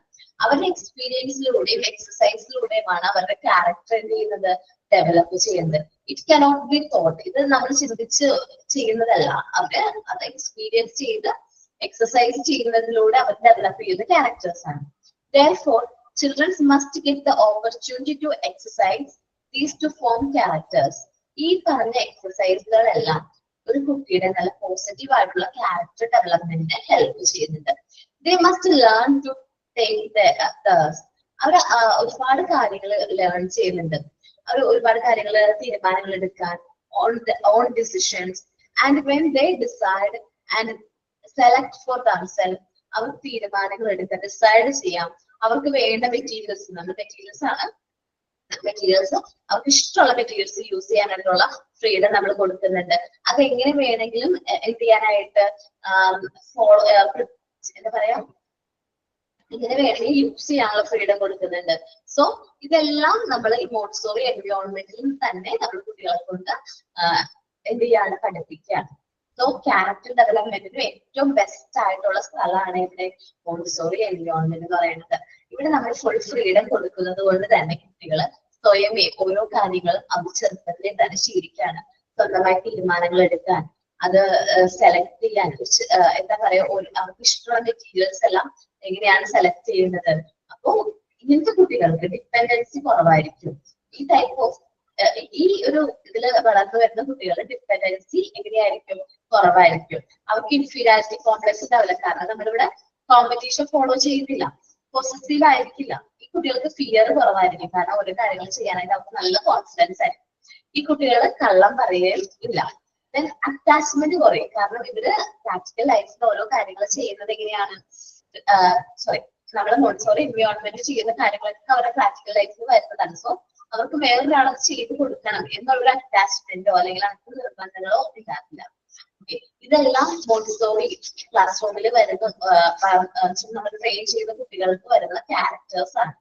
അവരുടെ എക്സ്പീരിയൻസിലൂടെയും എക്സസൈസിലൂടെയുമാണ് അവരുടെ ക്യാരക്ടർ എന്ത് ചെയ്യുന്നത്, ഡെവലപ്പ് ചെയ്യുന്നത്. It cannot be thought. ഇത് നമ്മൾ ചിന്തിച്ച് ചെയ്യുന്നതല്ല, അവര് അത് എക്സ്പീരിയൻസ് ചെയ്ത് എക്സസൈസ് ചെയ്യുന്നതിലൂടെ അവർ ഡെവലപ്പ് ചെയ്യുന്ന ക്യാരക്ടേഴ്സ് ആണ്. Therefore, children must get the opportunity to exercise these to form characters. ഈ പറഞ്ഞ എക്സസൈസുകളെല്ലാം ഒരു കുട്ടിയുടെ നല്ല പോസിറ്റീവ് ആയിട്ടുള്ള ക്യാരക്ടർ ഡെവലപ്മെന്റിനെ ഹെൽപ്പ് ചെയ്യുന്നുണ്ട്. They must learn to take theirs. അവർ ഒരുപാട് കാര്യങ്ങൾ ലേൺ ചെയ്യുന്നുണ്ട്. അവർ ഒരുപാട് കാര്യങ്ങൾ തീരുമാനങ്ങൾ എടുക്കാൻ, own decisions, and when they decide and select for themselves, അവർ തീരുമാനങ്ങൾ എടുക്കാൻ, ഡിസൈഡ് ചെയ്യാം. അവർക്ക് വേണ്ട മെറ്റീരിയൽസ്, നമ്മുടെ മെറ്റീരിയൽസ് ആണ്, മെറ്റീരിയൽസ് അവർക്ക് ഇഷ്ടമുള്ള മെറ്റീരിയൽസ് യൂസ് ചെയ്യാനായിട്ടുള്ള ഫ്രീഡം നമ്മൾ കൊടുക്കുന്നുണ്ട്. അത് എങ്ങനെ വേണമെങ്കിലും എന്ത് ചെയ്യാനായിട്ട് എന്താ പറയാ, ഇങ്ങനെ വേണമെങ്കിൽ യൂസ് ചെയ്യാനുള്ള ഫ്രീഡം കൊടുക്കുന്നുണ്ട്. സോ ഇതെല്ലാം നമ്മൾ ഈ മോണ്ടിസോറി എൻവയോൺമെന്റിൽ തന്നെ നമ്മൾ കുട്ടികളെ കൊണ്ട് എന്ത് ചെയ്യാണ്, പഠിപ്പിക്കുകയാണ്. സോ ക്യാരക്ടർ ഡെവലപ്മെന്റിന് ഏറ്റവും ബെസ്റ്റ് ആയിട്ടുള്ള സ്ഥലമാണ് ഇവിടെ മോണ്ടിസോറി എൻവയോൺമെന്റ് എന്ന് പറയുന്നത്. ഇവിടെ നമ്മൾ ഫുൾ ഫ്രീഡം കൊടുക്കുന്നത് കൊണ്ട് തന്നെ കുട്ടികള് സ്വയമേ ഓരോ കാര്യങ്ങൾ അവർ ചെറുപ്പത്തിലെ തന്നെ ശീലിക്കാണ്. സ്വന്തമായി തീരുമാനങ്ങൾ എടുക്കാൻ, അത് സെലക്ട് ചെയ്യാൻ, എന്താ പറയാ, അവർക്ക് ഇഷ്ടമുള്ള മെറ്റീരിയൽസ് എല്ലാം എങ്ങനെയാണ് സെലക്ട് ചെയ്യുന്നത്. അപ്പോ ഇങ്ങനത്തെ കുട്ടികൾക്ക് ഡിപ്പെൻഡൻസി കുറവായിരിക്കും. ഈ ടൈപ്പ് ഓഫ് ഈ ഒരു ഇതിൽ വളർന്നു വരുന്ന കുട്ടികളുടെ ഡിപ്പെൻഡൻസി എങ്ങനെയായിരിക്കും, കുറവായിരിക്കും. അവർക്ക് ഇൻഫീരിയോറിറ്റി കോംപ്ലക്സ് ഡെവലപ്പ്, കാരണം നമ്മളിവിടെ കോമ്പറ്റീഷൻ ഫോളോ ചെയ്യുന്നില്ല, പോസിറ്റീവ് ആയിരിക്കില്ല. ഈ കുട്ടികൾക്ക് ഫിയർ കുറവായിരിക്കും, കാരണം ഓരോ കാര്യങ്ങൾ ചെയ്യാനായിട്ട് അവർക്ക് നല്ല കോൺഫിഡൻസ് ആയിരിക്കും. ഈ കുട്ടികൾ കള്ളം പറയുകയില്ല. ദെൻ അറ്റാച്ച്മെന്റ് കുറയും, കാരണം ഇവര് പ്രാക്ടിക്കൽ ലൈഫിൽ ഓരോ കാര്യങ്ങൾ ചെയ്യുന്നത് എങ്ങനെയാണ്, നമ്മള് മോണ്ടിസോറി എൻവയോൺമെന്റ് ചെയ്യുന്ന കാര്യങ്ങളൊക്കെ അവരുടെ പ്രാക്ടിക്കൽ ലൈഫിൽ വരുന്നതാണ്. സോ അവർക്ക് വേറൊരാളത് ചെയ്ത് കൊടുക്കണം എന്നുള്ളൊരു അറ്റാച്ച്മെന്റോ അല്ലെങ്കിൽ അങ്ങനത്തെ നിർബന്ധങ്ങളോ ഇല്ലാത്തില്ല. ഇതെല്ലാം മോണ്ടിസോറി ക്ലാസ് റൂമിൽ വരുന്ന നമ്മൾ ട്രെയിൻ ചെയ്ത കുട്ടികൾക്ക് വരുന്ന ക്യാരക്ടേഴ്സ് ആണ്.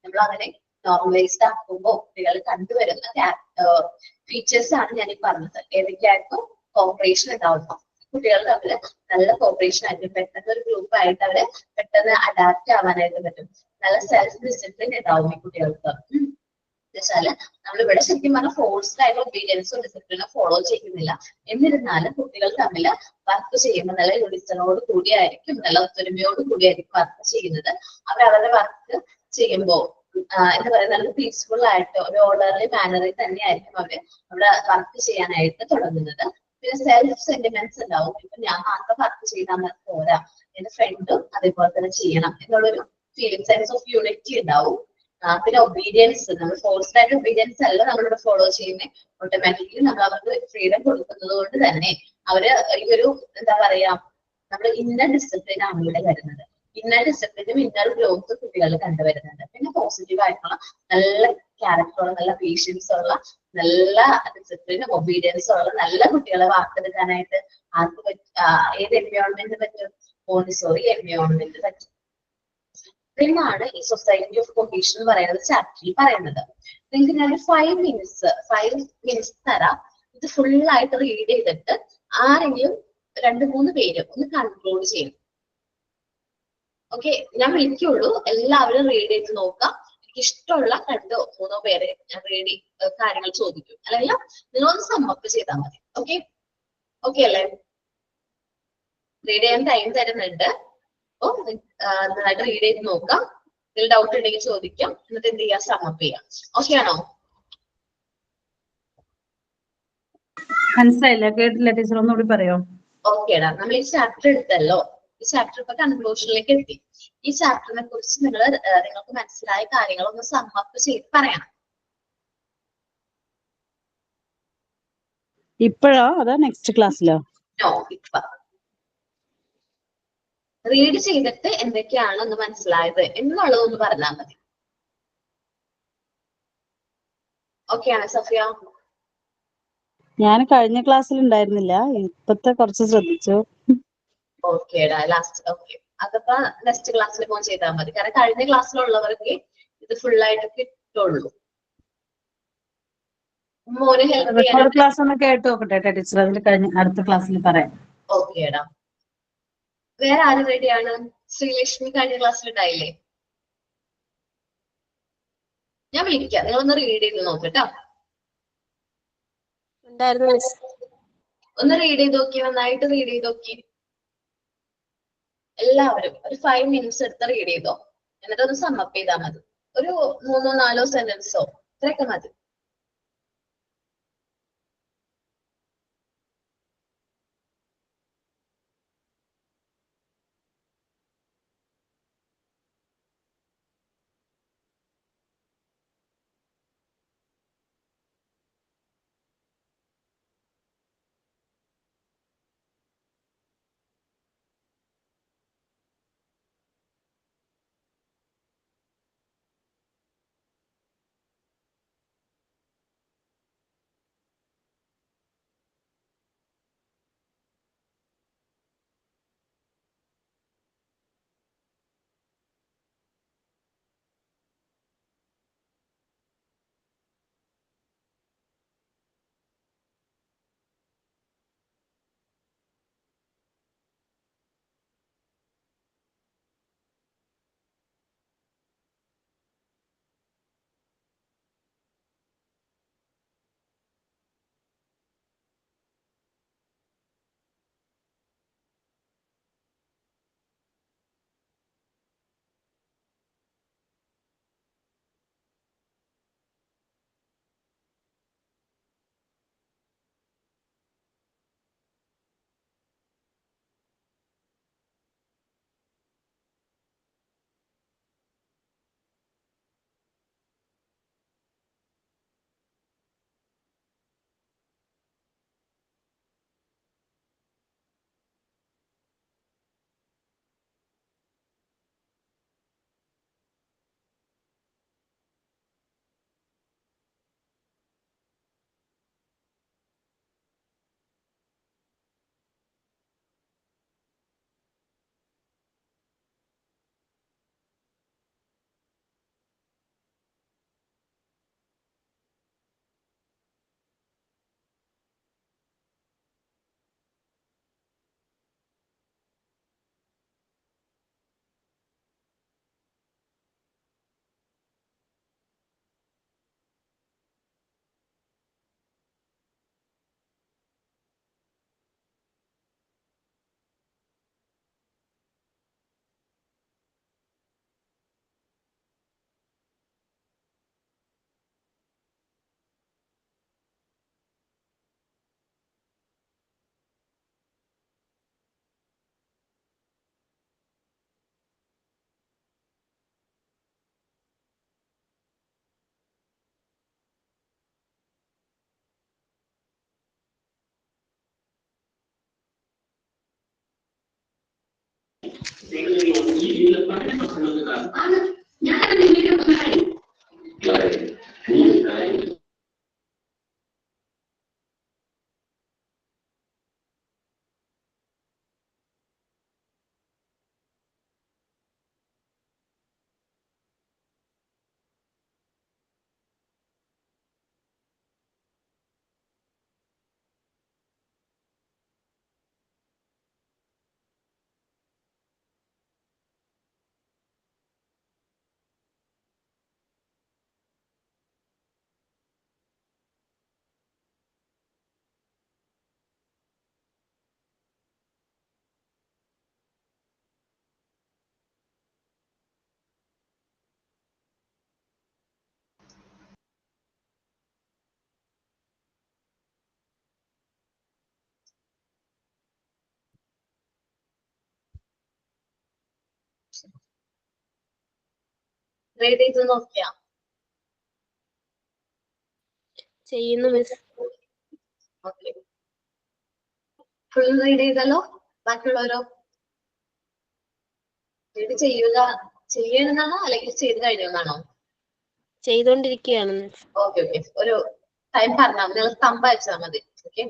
നമ്മൾ അങ്ങനെ നോർമലൈസ്ഡ് ആക്കുമ്പോൾ കുട്ടികൾ കണ്ടുവരുന്ന ഫീച്ചേഴ്സ് ആണ് ഞാൻ ഈ പറഞ്ഞത്. ഏതൊക്കെയായിരുന്നു, കോപ്പറേഷൻ ഉണ്ടാവുന്നു, കുട്ടികൾ തമ്മിൽ നല്ല കോപ്പറേഷൻ ആയിരിക്കും, പെട്ടെന്ന് ഒരു ഗ്രൂപ്പ് ആയിട്ട് അവര് പെട്ടെന്ന് അഡാപ്റ്റ് ആവാനായിട്ട് പറ്റും. നല്ല സെൽഫ് ഡിസിപ്ലിൻ ഉണ്ടാവും ഈ കുട്ടികൾക്ക്. വെച്ചാല് നമ്മളിവിടെ ശരിക്കും പറഞ്ഞാൽ ഫോഴ്സ്ഡ് ആയിട്ട് ഒബീഡിയൻസും ഡിസിപ്ലിനും ഫോളോ ചെയ്യുന്നില്ല. എന്നിരുന്നാലും കുട്ടികൾ തമ്മിൽ വർക്ക് ചെയ്യുമ്പോൾ നല്ല യൂണിറ്റനോട് കൂടിയായിരിക്കും, നല്ല ഒത്തൊരുമയോട് കൂടിയായിരിക്കും വർക്ക് ചെയ്യുന്നത്. അവർ അവരുടെ വർക്ക് ചെയ്യുമ്പോൾ എന്താ പറയുക, നല്ല പീസ്ഫുൾ ആയിട്ട് ഒരു ഓർഡർലി മാനറിൽ തന്നെയായിരിക്കും അവര് അവിടെ വർക്ക് ചെയ്യാനായിട്ട് തുടങ്ങുന്നത്. പിന്നെ സെൽഫ് സെന്റിമെന്റ്സ് ഉണ്ടാവും. ഇപ്പൊ ഞാൻ മാത്രം വർക്ക് ചെയ്താൽ പോരാ, എന്റെ ഫ്രണ്ടും അതേപോലെ തന്നെ ചെയ്യണം എന്നുള്ളൊരു ഫീലിംഗ്, സെൻസ് ഓഫ് യൂണിറ്റി ഉണ്ടാവും. പിന്നെ ഒബീഡിയൻസ്, നമ്മൾ ഫോഴ്സ്ഡ് ആയിട്ട് ഒബീഡിയൻസ് അല്ല നമ്മളിവിടെ ഫോളോ ചെയ്യുന്നത്. ഓട്ടോമാറ്റിക്കലി നമ്മൾ അവർക്ക് ഫ്രീഡം കൊടുക്കുന്നത് കൊണ്ട് തന്നെ അവര് ഈ ഒരു എന്താ പറയാ, നമ്മൾ ഇന്നർ ഡിസിപ്ലിൻ ആണ് ഇവിടെ വരുന്നത്. ഇന്നർ ഡിസിപ്ലിനും ഇന്നർ ഗ്രോത്ത് കുട്ടികൾ കണ്ടുവരുന്നുണ്ട്. പിന്നെ പോസിറ്റീവ് ആയിട്ടുള്ള നല്ല ക്യാരക്ടറുള്ള, നല്ല പേഷ്യൻസ് ഉള്ള, നല്ല ഡിസിപ്ലിനും ഒബീഡിയൻസും ഉള്ള നല്ല കുട്ടികളെ വാർത്തെടുക്കാനായിട്ട് ആർക്ക് ഏത് എൻവയോൺമെന്റ് പറ്റും, മോണ്ടിസോറി എൻവയോൺമെന്റ് പറ്റും. പിന്നാണ് ഈ സൊസൈറ്റി ഓഫ് കൊഹീഷൻ എന്ന് പറയുന്നത് ചാപ്റ്ററിൽ പറയുന്നത്. നിങ്ങൾക്ക് ഞാൻ 5 മിനിറ്റ്സ് തരാം. ഇത് ഫുൾ ആയിട്ട് റീഡ് ചെയ്തിട്ട് ആരെങ്കിലും 2-3 പേര് ഒന്ന് കൺക്ലൂഡ് ചെയ്യും. ഓക്കെ, ഞാൻ വിളിക്കുള്ളൂ, എല്ലാവരും റീഡ് ചെയ്ത് നോക്കാം. എനിക്ക് ഇഷ്ടമുള്ള 2-3 പേര് റീഡ് കാര്യങ്ങൾ ചോദിക്കും, അല്ലെങ്കിൽ നിങ്ങളൊന്ന് സമ്മപ്പ് ചെയ്താൽ മതി. ഓക്കെ അല്ലേ? റീഡ് ചെയ്യാൻ ടൈം തരുന്നുണ്ട്. അപ്പൊ നന്നായിട്ട് റീഡ് ചെയ്ത് നോക്കാം. ഇതിൽ ഡൗട്ട് ഉണ്ടെങ്കിൽ ചോദിക്കാം, എന്നിട്ട് എന്ത് ചെയ്യാം, സമ്മപ്പ് ചെയ്യാം. ഓക്കെ ആണോ? മനസ്സിലായില്ല, കേട്ടില്ല ടീച്ചർ, ഒന്നുകൂടി പറയോ? ഓക്കേടാ, നമ്മൾ ഈ ചാപ്റ്റർ എടുത്തല്ലോ, ഈ ചാപ്റ്റർ ഇപ്പൊ കൺക്ലൂഷനിലേക്ക് എത്തി. ഈ ചാപ്റ്ററിനെ കുറിച്ച് നിങ്ങൾക്ക് മനസ്സിലായ കാര്യങ്ങളൊന്ന് സമ്മപ്പ് ചെയ്ത് പറയണം. ഇപ്പോഴോ അതോ നെക്സ്റ്റ് ക്ലാസ്സിലോ? ഇപ്പൊ റീഡ് ചെയ്തിട്ട് എന്തൊക്കെയാണ് ഒന്ന് മനസ്സിലായത് എന്നുള്ളതൊന്ന് പറഞ്ഞാൽ മതി. ഓക്കെയാണ് സഫിയ? ഞാൻ കഴിഞ്ഞ ക്ലാസ്സിൽ ഉണ്ടായിരുന്നില്ല, ഇപ്പത്തെ കുറച്ച് ശ്രദ്ധിച്ചു. ഓക്കേടാ, ലാസ്റ്റ് ഓക്കെ. അതപ്പോ നെക്സ്റ്റ് ക്ലാസ്സിൽ പോകാൻ ചെയ്താൽ മതി. കാരണം കഴിഞ്ഞ ക്ലാസ്സിലുള്ളവർക്ക് ഇത് ഫുൾ ആയിട്ട് കിട്ടുള്ളൂ. മോനെ ഹെൽപ്പ് ചെയ്യാൻ. റെക്കോർഡ് ക്ലാസ് ഒന്ന് കേട്ട് നോക്കട്ടെ ടീച്ചർ, അതിൽ കഴിഞ്ഞ അടുത്ത ക്ലാസ്സിൽ പറയാം. ഓക്കേടാ. വേറെ ആര് റെഡിയാണ്? ശ്രീലക്ഷ്മി കഴിഞ്ഞ ക്ലാസ്സിൽ ഉണ്ടായില്ലേ? ഞാൻ വിളിക്കാം, നിങ്ങളൊന്ന് റീഡ് ചെയ്ത് നോക്കട്ടോ. ഉണ്ടായിരുന്നു മിസ്. ഒന്ന് റീഡ് ചെയ്ത് നോക്കി, നന്നായിട്ട് റീഡ് ചെയ്ത് നോക്കി. എല്ലാവരും ഒരു 5 മിനിറ്റ്സ് എടുത്ത് റീഡ് ചെയ്തോ, എന്നിട്ടൊന്ന് സമ്മപ്പ് ചെയ്താൽ മതി. ഒരു 3-4 സെന്റൻസോ ഇത്രയൊക്കെ മതി. റീഡ് ചെയ്ത് നോക്കിയാ? ചെയ്യുന്നു മിസ്. ഓക്കെ, ഫുൾ റീഡ് ചെയ്തല്ലോ? ബാക്കിയുള്ളവരോ? റീഡ് ചെയ്യണമെന്നാണോ അല്ലെങ്കിൽ ചെയ്ത് കഴിയുമെന്നാണോ? ചെയ്തുകൊണ്ടിരിക്കുകയാണ് മിസ്. ഓക്കെ ഓക്കെ, ഒരു ടൈം പറഞ്ഞാൽ മതി, നിങ്ങൾ സ്തംഭം അയച്ചാൽ മതി. ഓക്കെ,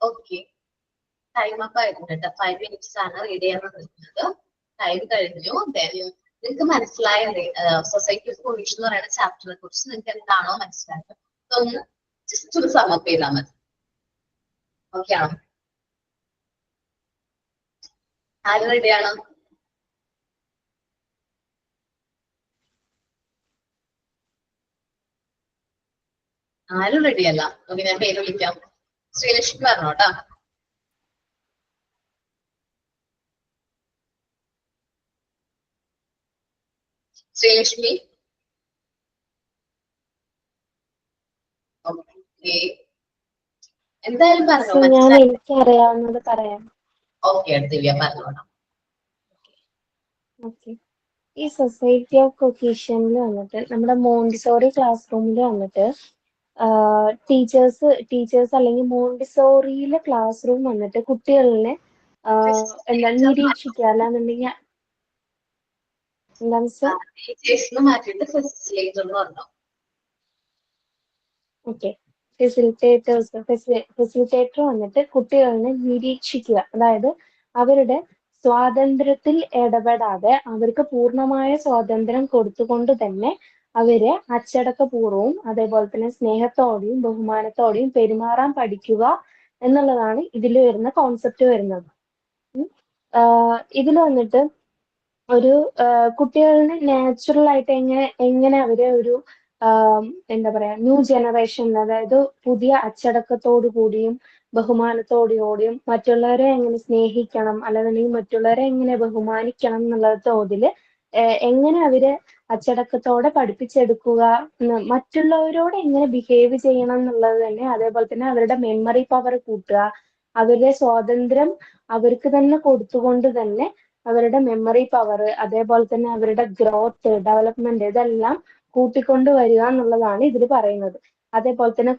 ഓക്കെ, ടൈം അപ്പ് ആയിരുന്നു കേട്ടോ. 5 minutes ആണ് റീഡ് ചെയ്യാൻ പറഞ്ഞിരുന്നത്. ടൈം കഴിഞ്ഞു. നിങ്ങൾക്ക് മനസ്സിലായ സൊസൈറ്റി ഓഫ് കൊഹീഷൻ എന്ന് പറയുന്ന ചാപ്റ്ററിനെ കുറിച്ച് നിങ്ങൾക്ക് എന്താണോ മനസ്സിലായത് അതൊന്ന് ജസ്റ്റ് ഒരു സമപ്പ് ചെയ്താൽ മതി. ഓക്കെ ആണോ? ആര് റെഡിയാണോ? ആരും റെഡിയല്ല. ഓക്കെ, ഞാൻ പേര് വിളിക്കാം. ശ്രീലക്ഷ്മി പറഞ്ഞോ കേട്ടോ. ശ്രീലക്ഷ്മി. ഓക്കെ, എന്തായാലും പറഞ്ഞോ, ഞാൻ മനസ്സിലായി. എനിക്കറിയാവുന്നത് പറയാം. ഓക്കെ, ദിവ്യ പറഞ്ഞോളാം. ഓക്കെ, ഈ സൊസൈറ്റി ഓഫ് കൊഹീഷനിൽ വന്നിട്ട് നമ്മുടെ മോണ്ടിസോറി ക്ലാസ് റൂമിൽ വന്നിട്ട് ടീച്ചേഴ്സ് അല്ലെങ്കിൽ മോണ്ടിസോറിയിലെ ക്ലാസ് റൂം വന്നിട്ട് കുട്ടികളിനെ എന്താ നിരീക്ഷിക്കുക, അല്ലാന്നുണ്ടെങ്കിൽ എന്താണ് സർ? ടീച്ചേഴ്സിന് മാറ്റിയിട്ട് ഫെസിലിറ്റേറ്റർ എന്ന് പറഞ്ഞു. ഓക്കെ, ഫെസിലിറ്റേറ്റർ വന്നിട്ട് കുട്ടികളെ നിരീക്ഷിക്കുക. അതായത് അവരുടെ സ്വാതന്ത്ര്യത്തിൽ ഇടപെടാതെ അവർക്ക് പൂർണ്ണമായ സ്വാതന്ത്ര്യം കൊടുത്തുകൊണ്ട് തന്നെ അവരെ അച്ചടക്കപൂർവ്വവും അതേപോലെ തന്നെ സ്നേഹത്തോടെയും ബഹുമാനത്തോടെയും പെരുമാറാൻ പഠിക്കുക എന്നുള്ളതാണ് ഇതിൽ വരുന്ന കോൺസെപ്റ്റ് വരുന്നത്. ഇതിൽ വന്നിട്ട് ഒരു കുട്ടികളിന് നാച്ചുറൽ ആയിട്ട് എങ്ങനെ അവരെ ഒരു എന്താ പറയാ ന്യൂ ജനറേഷൻ, അതായത് പുതിയ അച്ചടക്കത്തോടു കൂടിയും ബഹുമാനത്തോടുകൂടിയും മറ്റുള്ളവരെ എങ്ങനെ സ്നേഹിക്കണം അല്ലാന്നുണ്ടെങ്കിൽ മറ്റുള്ളവരെ എങ്ങനെ ബഹുമാനിക്കണം എന്നുള്ള തോതില് എങ്ങനെ അവരെ അച്ചടക്കത്തോടെ പഠിപ്പിച്ചെടുക്കുക, മറ്റുള്ളവരോട് എങ്ങനെ ബിഹേവ് ചെയ്യണം എന്നുള്ളത് തന്നെ, അതേപോലെ തന്നെ അവരുടെ മെമ്മറി പവർ കൂട്ടുക, അവരുടെ സ്വാതന്ത്ര്യം അവർക്ക് തന്നെ കൊടുത്തുകൊണ്ട് തന്നെ അവരുടെ മെമ്മറി പവർ അതേപോലെ തന്നെ അവരുടെ ഗ്രോത്ത് ഡെവലപ്മെന്റ് ഇതെല്ലാം കൂട്ടിക്കൊണ്ട് വരിക എന്നുള്ളതാണ് ഇതിൽ പറയുന്നത്. അതേപോലെ തന്നെ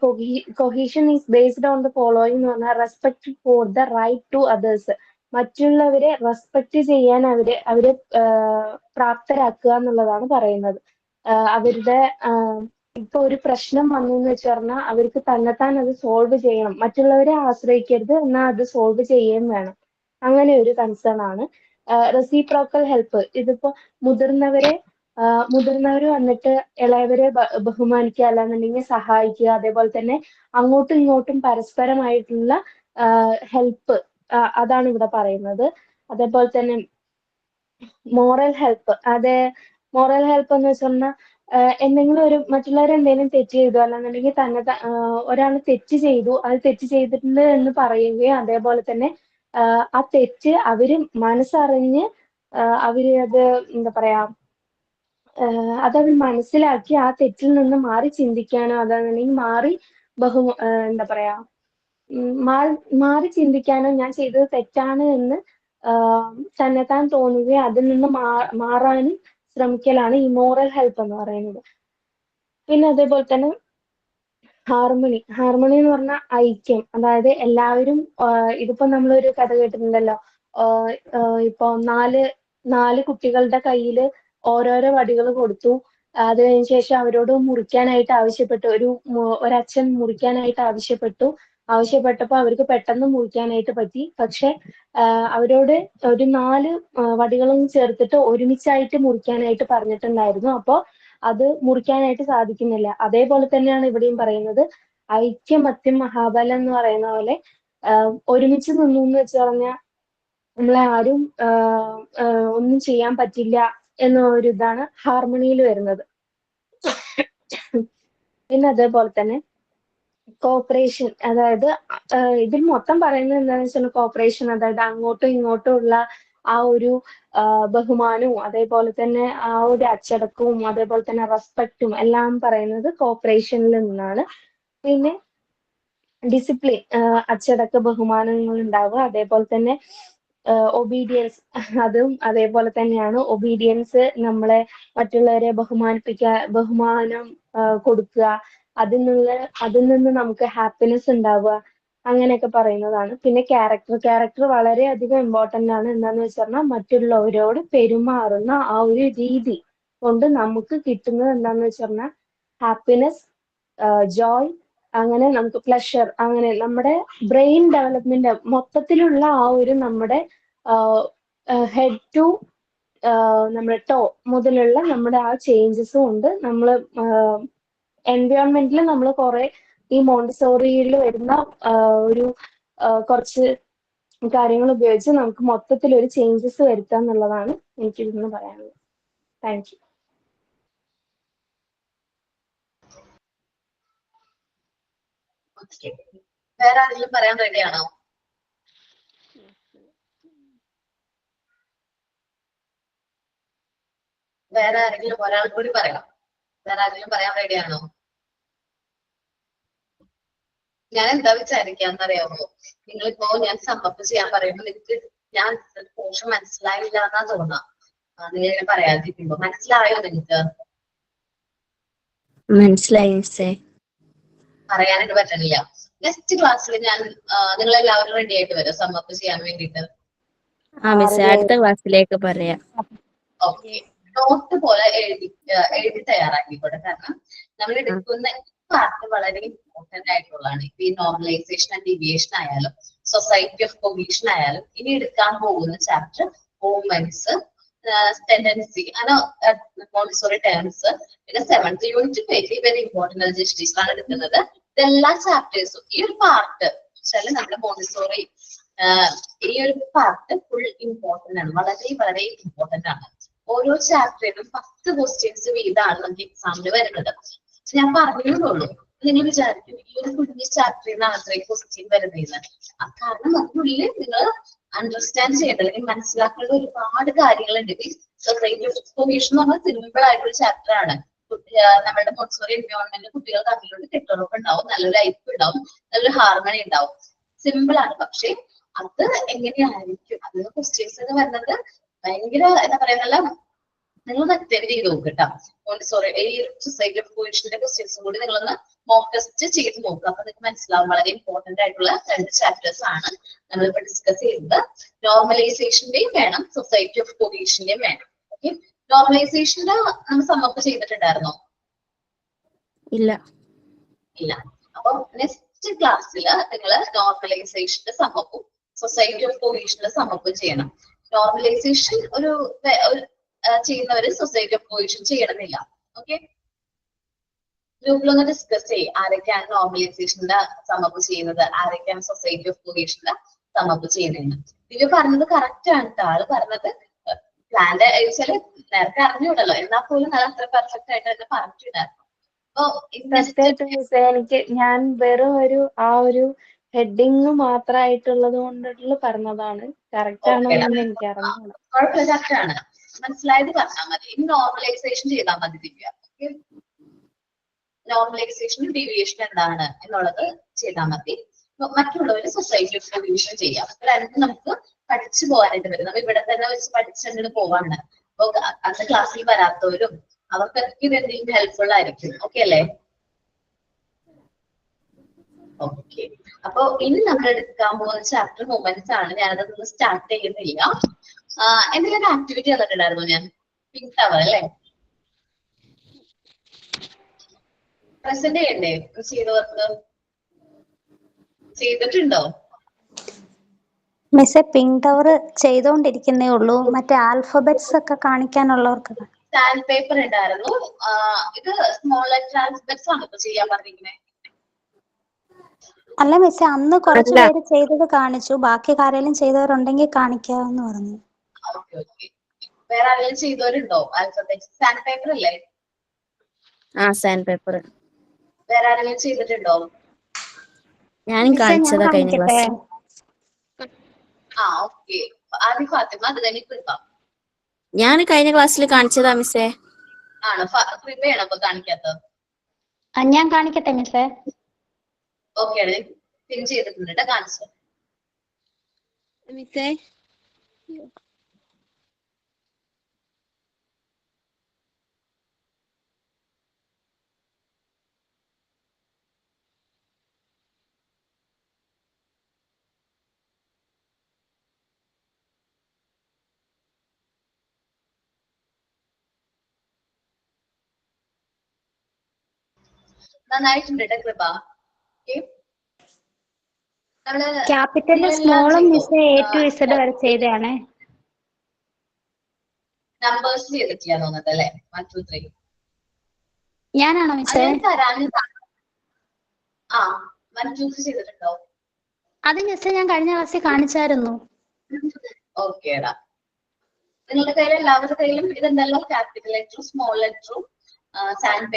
cohesion is based on the following എന്ന് പറഞ്ഞാൽ respect for the right to others, മറ്റുള്ളവരെ റെസ്പെക്ട് ചെയ്യാൻ അവരെ പ്രാപ്തരാക്കുക എന്നുള്ളതാണ് പറയുന്നത്. അവരുടെ ഇപ്പൊ ഒരു പ്രശ്നം വന്നു എന്ന് വെച്ച് പറഞ്ഞാൽ അവർക്ക് തന്നെത്താൻ അത് സോൾവ് ചെയ്യണം, മറ്റുള്ളവരെ ആശ്രയിക്കരുത്, എന്നാൽ അത് സോൾവ് ചെയ്യുകയും വേണം. അങ്ങനെ ഒരു കൺസേൺ ആണ്. റെസിപ്രോക്കൽ ഹെൽപ്പ്, ഇതിപ്പോ മുതിർന്നവര് വന്നിട്ട് ഇളയവരെ ബഹുമാനിക്കുക അല്ലാന്നുണ്ടെങ്കിൽ സഹായിക്കുക, അതേപോലെ തന്നെ അങ്ങോട്ടും ഇങ്ങോട്ടും പരസ്പരമായിട്ടുള്ള ഹെൽപ്പ്, അതാണ് ഇവിടെ പറയുന്നത്. അതേപോലെ തന്നെ മോറൽ ഹെൽപ്പ്, മോറൽ ഹെൽപ്പ് എന്ന് വെച്ചാൽ എന്തെങ്കിലും ഒരു മറ്റുള്ളവർ എന്തെങ്കിലും തെറ്റ് ചെയ്തു അല്ലാന്നുണ്ടെങ്കിൽ തന്നെ ഒരാൾ തെറ്റ് ചെയ്തു, അത് തെറ്റ് ചെയ്തിട്ടുണ്ട് എന്ന് പറയുകയും അതേപോലെ തന്നെ ആ തെറ്റ് അവര് മനസ്സറിഞ്ഞ് അവര് അത് എന്താ പറയാ അതവർ മനസ്സിലാക്കി ആ തെറ്റിൽ നിന്ന് മാറി ചിന്തിക്കാനോ അതാണെങ്കിൽ എന്താ പറയാ മാറി ചിന്തിക്കാനോ ഞാൻ ചെയ്തത് തെറ്റാണ് എന്ന് തന്നെത്താൻ തോന്നുകയും അതിൽ നിന്ന് മാറാനും ശ്രമിക്കലാണ് ഈ മോറൽ ഹെൽപ്പ് എന്ന് പറയുന്നത്. പിന്നെ അതേപോലെ തന്നെ ഹാർമണി എന്ന് പറഞ്ഞാൽ ഐക്യം, അതായത് എല്ലാവരും ഇതിപ്പോ നമ്മളൊരു കഥ കേട്ടിട്ടുണ്ടല്ലോ, ഇപ്പൊ നാല് കുട്ടികളുടെ കയ്യില് ഓരോരോ വടികൾ കൊടുത്തു, അത് കഴിഞ്ഞ ശേഷം അവരോട് മുറിക്കാനായിട്ട് ആവശ്യപ്പെട്ടു, ഒരച്ഛൻ മുറിക്കാനായിട്ട് ആവശ്യപ്പെട്ടപ്പോൾ അവർക്ക് പെട്ടെന്ന് മുറിക്കാനായിട്ട് പറ്റി. പക്ഷെ അവരോട് ഒരു 4 വടികളും ചേർത്തിട്ട് ഒരുമിച്ചായിട്ട് മുറിക്കാനായിട്ട് പറഞ്ഞിട്ടുണ്ടായിരുന്നു. അപ്പോ അത് മുറിക്കാനായിട്ട് സാധിക്കുന്നില്ല. അതേപോലെ തന്നെയാണ് ഇവിടെയും പറയുന്നത്, ഐക്യമത്യം മഹാബലം എന്ന് പറയുന്ന പോലെ ഒരുമിച്ച് നിന്നു എന്ന് വെച്ച് പറഞ്ഞാൽ നമ്മളെ ആരും ഒന്നും ചെയ്യാൻ പറ്റില്ല എന്ന ഒരു ഇതാണ് ഹാർമണിയിൽ വരുന്നത്. പിന്നെ അതേപോലെ തന്നെ കോപ്പറേഷൻ, അതായത് ഇതിൽ മൊത്തം പറയുന്നത് എന്താണെന്ന് വെച്ചാൽ കോപ്പറേഷൻ, അതായത് അങ്ങോട്ടും ഇങ്ങോട്ടും ഉള്ള ആ ഒരു ബഹുമാനവും അതേപോലെ തന്നെ ആ ഒരു അച്ചടക്കവും അതേപോലെ തന്നെ റെസ്പെക്റ്റും എല്ലാം പറയുന്നത് കോപ്പറേഷനിൽ നിന്നാണ്. പിന്നെ ഡിസിപ്ലിൻ, അച്ചടക്ക ബഹുമാനങ്ങൾ ഉണ്ടാവുക, അതേപോലെ തന്നെ ഒബീഡിയൻസ്, അതും അതേപോലെ തന്നെയാണ്. ഒബീഡിയൻസ് നമ്മളെ മറ്റുള്ളവരെ ബഹുമാനം കൊടുക്കുക, അതിൽ നിന്ന് നമുക്ക് ഹാപ്പിനെസ് ഉണ്ടാവുക, അങ്ങനെയൊക്കെ പറയുന്നതാണ്. പിന്നെ ക്യാരക്ടർ വളരെയധികം ഇമ്പോർട്ടന്റ് ആണ്. എന്താന്ന് വെച്ചാൽ മറ്റുള്ളവരോട് പെരുമാറുന്ന ആ ഒരു രീതി കൊണ്ട് നമുക്ക് കിട്ടുന്നത് എന്താന്ന് വെച്ചാൽ ഹാപ്പിനെസ്, ജോയ്, അങ്ങനെ നമുക്ക് പ്ലഷർ, അങ്ങനെ നമ്മുടെ ബ്രെയിൻ ഡെവലപ്മെന്റ് മൊത്തത്തിലുള്ള ആ ഒരു നമ്മുടെ ഹെഡ് ടു നമ്മുടെ ടോ മുതലുള്ള നമ്മുടെ ആ ചേഞ്ചസും ഉണ്ട്. നമ്മൾ എൻവയോൺമെന്റിൽ നമ്മൾ കുറെ ഈ മോണ്ടിസോറിയിൽ വരുന്ന ഒരു കുറച്ച് കാര്യങ്ങൾ ഉപയോഗിച്ച് നമുക്ക് മൊത്തത്തിൽ ഒരു ചേഞ്ചസ് വരുത്തുക എന്നുള്ളതാണ് എനിക്ക് ഇതിന് പറയാനുള്ളത്. Thank you. വേറെ ആരെങ്കിലും പറയാൻ റെഡിയാണോ? വേറെ ആരെങ്കിലും ഒരാൾ കൂടി പറയാം. വേറെ ആരെങ്കിലും പറയാൻ റെഡിയാണോ? ഞാൻ എന്താ വിചാരിക്കാന്നറിയാമോ, നിങ്ങളിപ്പോ ഞാൻ സമ്മപ്പ് ചെയ്യാൻ പറയുമ്പോൾ നിങ്ങൾക്ക് ഞാൻ പോർഷൻ മനസ്സിലായില്ല എന്നാ തോന്നാം. നിങ്ങൾ ഇങ്ങനെ പറയാതിരിക്കുമ്പോ മനസ്സിലായോ നിങ്ങൾക്ക്? മനസ്സിലായി. പറയാനായിട്ട് പറ്റണില്ല. നെക്സ്റ്റ് ക്ലാസ്സിൽ ഞാൻ നിങ്ങൾ എല്ലാവരും റെഡി ആയിട്ട് വരും സമ്മപ്പ് ചെയ്യാൻ വേണ്ടിയിട്ട്. അടുത്ത ക്ലാസ്സിലേക്ക് പറയാം. ഓക്കെ, നോട്ട് പോലെ എഴുതി തയ്യാറാക്കിക്കോട്ടെ. കാരണം നമ്മൾ എടുക്കുന്ന പാർട്ട് വളരെ ഇമ്പോർട്ടന്റ് ആയിട്ടുള്ളതാണ്. ഇപ്പൊ ഈ നോർമലൈസേഷൻ ആൻഡ് ഡീവിയേഷൻ ആയാലും സൊസൈറ്റി ഓഫ് കൊഹീഷൻ ആയാലും ഇനി എടുക്കാൻ പോകുന്ന ചാപ്റ്റർ മൂവ്മെന്റ്സ്, ടെൻഡൻസി, അങ്ങനെ മോണ്ടിസോറി ടേംസ്, പിന്നെ 7th unit very very important justice ആണ് എടുക്കുന്നത്. ഇതെല്ലാ ചാപ്റ്റേഴ്സും ഈ ഒരു പാർട്ട് വെച്ചാല് നമ്മുടെ മോണ്ടിസോറി ഈ ഒരു പാർട്ട് ഫുൾ ഇമ്പോർട്ടന്റ് ആണ്, വളരെ വളരെ ഇമ്പോർട്ടന്റ് ആണ്. ഓരോ ചാപ്റ്ററിനും 10 ക്വസ്റ്റ്യൻസ് വീതമാണ് നമുക്ക് എക്സാമിന് വരുന്നത്. ഞാൻ പറഞ്ഞുള്ളൂ, നിങ്ങൾ വിചാരിക്കും ഈ ഒരു കുഞ്ഞു ചാപ്റ്ററിൽ നിന്നാണ് അത്രയും ക്വസ്റ്റ്യൻ വരുന്നത്. കാരണം അതിനുള്ളിൽ നിങ്ങൾ അണ്ടർസ്റ്റാൻഡ് ചെയ്യേണ്ടത്, അല്ലെങ്കിൽ മനസ്സിലാക്കേണ്ട ഒരുപാട് കാര്യങ്ങളുണ്ട്. ഈ സൊസൈറ്റി ഓഫ് കൊഹീഷൻ എന്ന് പറഞ്ഞാൽ സിമ്പിൾ ആയിട്ടൊരു ചാപ്റ്റർ ആണ്. നമ്മുടെ മോണ്ടിസോറി എൻവയോൺമെന്റ് കുട്ടികൾ തമ്മിലുള്ള കെട്ടുറപ്പ് ഉണ്ടാവും, നല്ലൊരു ലൈഫ് ഉണ്ടാവും, നല്ലൊരു ഹാർമണി ഉണ്ടാവും. സിമ്പിൾ ആണ്. പക്ഷെ അത് എങ്ങനെയായിരിക്കും അതിന് ക്വസ്റ്റ്യൻസ് ഒക്കെ വരുന്നത് ഭയങ്കര എന്താ പറയാ, നല്ല നിങ്ങളൊന്ന് അറ്റൻഡ് ചെയ്ത് നോക്ക് കേട്ടോ. മോണ്ടിസോറി ഈ സൊസൈറ്റി ഓഫ് കൊഹീഷന്റെ ക്വസ്റ്റ്യൻസും കൂടി നിങ്ങളൊന്ന് മോക്ക് ടെസ്റ്റ് ചെയ്ത് നോക്കുക. അപ്പൊ നിങ്ങൾക്ക് മനസ്സിലാവും. വളരെ ഇമ്പോർട്ടന്റ് ആയിട്ടുള്ള 2 ചാപ്റ്റേഴ്സ് ആണ് നമ്മളിപ്പോ ഡിസ്കസ് ചെയ്തത്. നോർമലൈസേഷന്റെയും വേണം, സൊസൈറ്റി ഓഫ് കൊഹീഷന്റെയും വേണം. ഓക്കെ, നോർമലൈസേഷന്റെ നമ്മൾ സമ്മപ്പ് ചെയ്തിട്ടുണ്ടായിരുന്നോ? ഇല്ല. ഇല്ല. അപ്പൊ നെക്സ്റ്റ് ക്ലാസ്സിൽ നിങ്ങൾ നോർമലൈസേഷന്റെ സമ്മപ്പും സൊസൈറ്റി ഓഫ് കൊഹീഷന്റെ സമ്മപ്പും ചെയ്യണം. നോർമലൈസേഷൻ ഒരു ചെയ്യുന്നവര് സൊസൈറ്റി ഓഫ് കൊഹീഷൻ ചെയ്യണമെന്നില്ല. ഓക്കെ, ഗ്രൂപ്പിലൊന്ന് ഡിസ്കസ് ചെയ്യും ആരൊക്കെയാണ് നോർമലൈസേഷന്റെ സമ്മപ്പ് ചെയ്യുന്നത്, ആരൊക്കെയാണ് സൊസൈറ്റി ഓഫ് കൊഹീഷന്റെ സമ്മപ്പ് ചെയ്യുന്നത്. ദിവ്യ പറഞ്ഞത് കറക്റ്റ് ആണ് കേട്ടോ. ആള് പറഞ്ഞത് പ്ലാന്റെ വെച്ചാല് നേരത്തെ അറിഞ്ഞൂടല്ലോ, എന്നാൽ പോലും അത് അത്ര പെർഫെക്റ്റ് ആയിട്ട് തന്നെ പറഞ്ഞിട്ടുണ്ടായിരുന്നു. എനിക്ക് ഞാൻ വെറും ഒരു ഹെഡിങ് മാത്രമായിട്ടുള്ളത് കൊണ്ടുള്ള പറഞ്ഞതാണ്. കറക്റ്റ് ആണോ എന്ന് എനിക്ക് അറിഞ്ഞു. കുഴപ്പമില്ല, കറക്റ്റ് ആണ്. മനസ്സിലായത് പറഞ്ഞാൽ മതി. ഇനി നോർമലൈസേഷൻ ചെയ്താൽ മതി ദിവ്യ. നോർമലൈസേഷനും ഡീവിയേഷൻ എന്താണ് എന്നുള്ളത് ചെയ്താൽ മതി. മറ്റുള്ളവര് സൊസൈറ്റി ഓഫ് കൊഹീഷൻ ചെയ്യാം. രണ്ടും നമുക്ക് പഠിച്ചു പോകാനായിട്ട് വരും. നമ്മൾ ഇവിടെ തന്നെ വെച്ച് പഠിച്ചങ്ങോട്ട് പോവാണ്. അപ്പൊ അന്ന് ക്ലാസ്സിൽ വരാത്തവരും അവർക്കൊക്കെ ഇത് എന്തെങ്കിലും ഹെൽപ്ഫുൾ ആയിരിക്കും. ഓക്കെ അല്ലേ? ഓക്കെ, അപ്പൊ ഇനി നമ്മൾ എടുക്കാൻ പോകുന്ന ചാപ്റ്റർ മൊമെന്റ്സ് ആണ്. ഞാനതൊന്ന് സ്റ്റാർട്ട് ചെയ്യുന്നില്ല. എന്തെങ്കിലും ആക്ടിവിറ്റി തന്നിട്ടുണ്ടായിരുന്നു ഞാൻ? പിങ്ക് ടവർ അല്ലേ? പ്രസന്റ് ചെയ്യണ്ടേ? ചെയ്തവർക്ക് ചെയ്തിട്ടുണ്ടോ? മിസ്സേ, പിങ്ക് ടവർ ചെയ്തോണ്ടിരിക്കുന്നേ ഉള്ളൂ. മറ്റേ ആൽഫബറ്റ്സ് ഒക്കെ കാണിക്കാനുള്ളവർക്ക് സാൻഡ് പേപ്പർ ഉണ്ടായിരുന്നു. ഇത് സ്മോൾ ലെറ്റർ ആൽഫബറ്റ്സ് ആണ് ഇപ്പൊ ചെയ്യാൻ പറഞ്ഞിരിക്കുന്നത്. അല്ല മിസ്സേ, അന്ന് കുറച്ചു പേര് ചെയ്തത് കാണിച്ചു. ബാക്കി ആരെങ്കിലും ചെയ്തവരുണ്ടെങ്കിൽ കാണിക്കാമെന്ന് പറഞ്ഞു. ഓക്കെ ഓക്കെ, വേറെ ആരെങ്കിലും ചെയ്തവരുണ്ടോ ആൽഫബറ്റ്സ്? സാൻഡ് പേപ്പർ അല്ലേ? സാൻഡ് പേപ്പർ വേറെ ആരെങ്കിലും ചെയ്തിട്ടുണ്ടോ? ഞാനും കാണിച്ചതാ കഴിഞ്ഞ ക്ലാസ്. ഓക്കെ, ആദ്യം ഫാത്തിമ, അത് കഴിഞ്ഞ് കൃപ. ഞാൻ കഴിഞ്ഞ ക്ലാസ്സിൽ കാണിച്ചതാ മിസ്സേ. ആണോ? കൃപയാണോ അപ്പൊ കാണിക്കാത്തത്? ഞാൻ കാണിക്കട്ടെ മിസ്സേ? ഓക്കെ, പിൻ ചെയ്തിട്ടുണ്ട്, കാണിച്ചു. മിസ്സേ നന്നായിട്ടുണ്ട് കൃപ. ക്യാപിറ്റലും സ്മോളും മിസ്സേ A to Z വരെ ചെയ്തതാണേ. നമ്പേഴ്സ് ചെയ്തിട്ടില്ല തോന്നുന്നത് അല്ലേ? 1 2 3 ഞാനാണോ മിസ്സേ? 1 2 3 ചെയ്തിട്ടുണ്ടോ? അത് മിസ്സേ ഞാൻ കഴിഞ്ഞ ക്ലാസ്സിൽ കാണിച്ചായിരുന്നു. ഓക്കേടാ, നിങ്ങളുടെ കയ്യിൽ എല്ലാവരുടെ കയ്യിലും ഇതുണ്ടല്ലോ, ക്യാപിറ്റൽ ലെറ്ററും സ്മോൾ ലെറ്ററും സാൻഡ്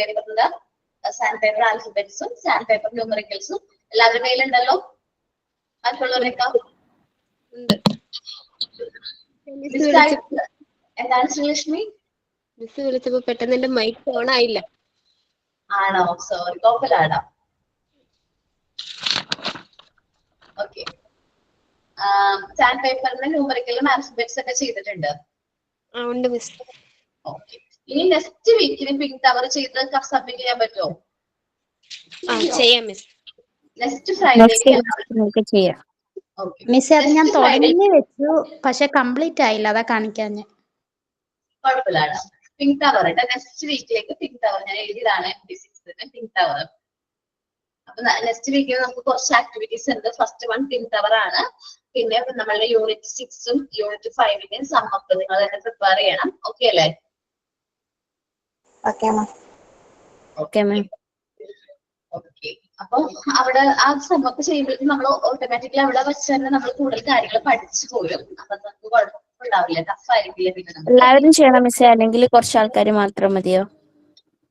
പേപ്പർ ആൽഫബറ്റ്സും സാൻഡ് പേപ്പർ ന്യൂമറിക്കൽസും എല്ലാവരുടെ കയ്യിലുണ്ടല്ലോ. മറ്റുള്ളവരൊക്കെ എന്താണ് ശ്രീലക്ഷ്മി? മിസ് വിളിച്ചപ്പോ പെട്ടെന്ന് എന്റെ മൈക്ക് ഓൺ ആയില്ല. ആണോ? സോറി, കുഴപ്പമില്ലാടാ. ഓക്കെ, സാൻഡ് പേപ്പറിന്റെ ന്യൂമറിക്കലും ആൽഫബറ്റ്സ് ഒക്കെ ചെയ്തിട്ടുണ്ട്. ഉണ്ട് മിസ്. ഓക്കെ, ഇനി നെക്സ്റ്റ് വീക്കിന് പിങ്ക് ടവർ ചെയ്ത് സബ്മിറ്റ് ചെയ്യാൻ പറ്റുമോ? ചെയ്യാം മിസ്. നെക്സ്റ്റ് ഫ്രൈഡേക്ക് ചെയ്യാം. മിസ്സേ, അത് ഞാൻ തുടങ്ങി വെച്ചു, പക്ഷെ കംപ്ലീറ്റ് ആയില്ല, അതാ കാണിക്കാൻ. കുഴപ്പമില്ല. പിങ്ക് ടവർ നെക്സ്റ്റ് വീക്കിലേക്ക് പിങ്ക് ടവർ ഞാൻ എഴുതിയതാണ്. പിങ്ക് ടവർ അപ്പൊ നെക്സ്റ്റ് വീക്കിൽ നമുക്ക് കുറച്ച് ആക്ടിവിറ്റീസ് ഉണ്ട്. ഫസ്റ്റ് വൺ പിൻ ടവർ ആണ്. പിന്നെ നമ്മളുടെ യൂണിറ്റ് 6ഉം യൂണിറ്റ് 5ന്റെയും സമ്മപ്പ് നിങ്ങൾ തന്നെ പ്രിപ്പയർ ചെയ്യണം. ഓക്കെ അല്ലേ? Okay ma'am. Okay ma'am. Okay. അപ്പൊ അവിടെ ആ സമ്മപ്പ് ചെയ്യുമ്പോഴേക്കും നമ്മൾ ഓട്ടോമാറ്റിക്കലി അവിടെ വെച്ച് തന്നെ നമ്മൾ കൂടുതൽ കാര്യങ്ങൾ പഠിച്ചു പോരും. അപ്പൊ നമുക്ക് കുഴപ്പമുണ്ടാവില്ല, ടഫ് ആയിരിക്കില്ല. പിന്നെ എല്ലാവരും ചെയ്യണം മിസ്സേ, അല്ലെങ്കിൽ കുറച്ച് ആൾക്കാർ മാത്രം മതിയോ?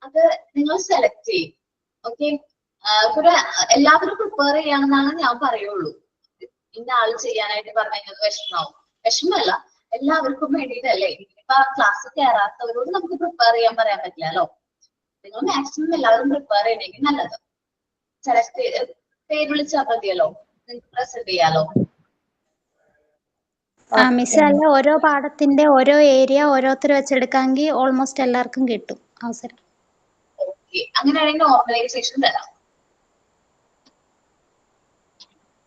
അത് നിങ്ങൾ സെലക്ട് ചെയ്യും. ഓക്കെ. ഇവിടെ എല്ലാവരും പ്രിപ്പയർ ചെയ്യാമെന്നാണ് ഞാൻ പറയുള്ളൂ. ഇന്ന ആള് ചെയ്യാനായിട്ട് പറഞ്ഞത് വിഷമാവും. വിഷമല്ല, എല്ലാവർക്കും വേണ്ടിയിട്ടല്ലേ. ഇപ്പൊ ക്ലാസ് കയറാത്തവരോട് നമുക്ക് പ്രിപ്പയർ ചെയ്യാൻ പറയാൻ പറ്റില്ലല്ലോ. നിങ്ങൾ മാക്സിമം എല്ലാവരും പ്രിപ്പയർ ചെയ്യണമെങ്കിൽ നല്ലത്. സെലക്ട് പേര് വിളിച്ചാൽ മതിയല്ലോ, നിങ്ങൾക്ക് പ്രസന്റ് ചെയ്യാലോ. മിസ് അല്ല, ഓരോ പാഠത്തിന്റെ ഓരോ ഏരിയ ഓരോരുത്തർ വെച്ചെടുക്കാമെങ്കിൽ ഓൾമോസ്റ്റ് എല്ലാവർക്കും കിട്ടും അവസരം. ഓക്കെ. അങ്ങനെയാണെങ്കിൽ നോർമലൈസേഷൻ തരാം.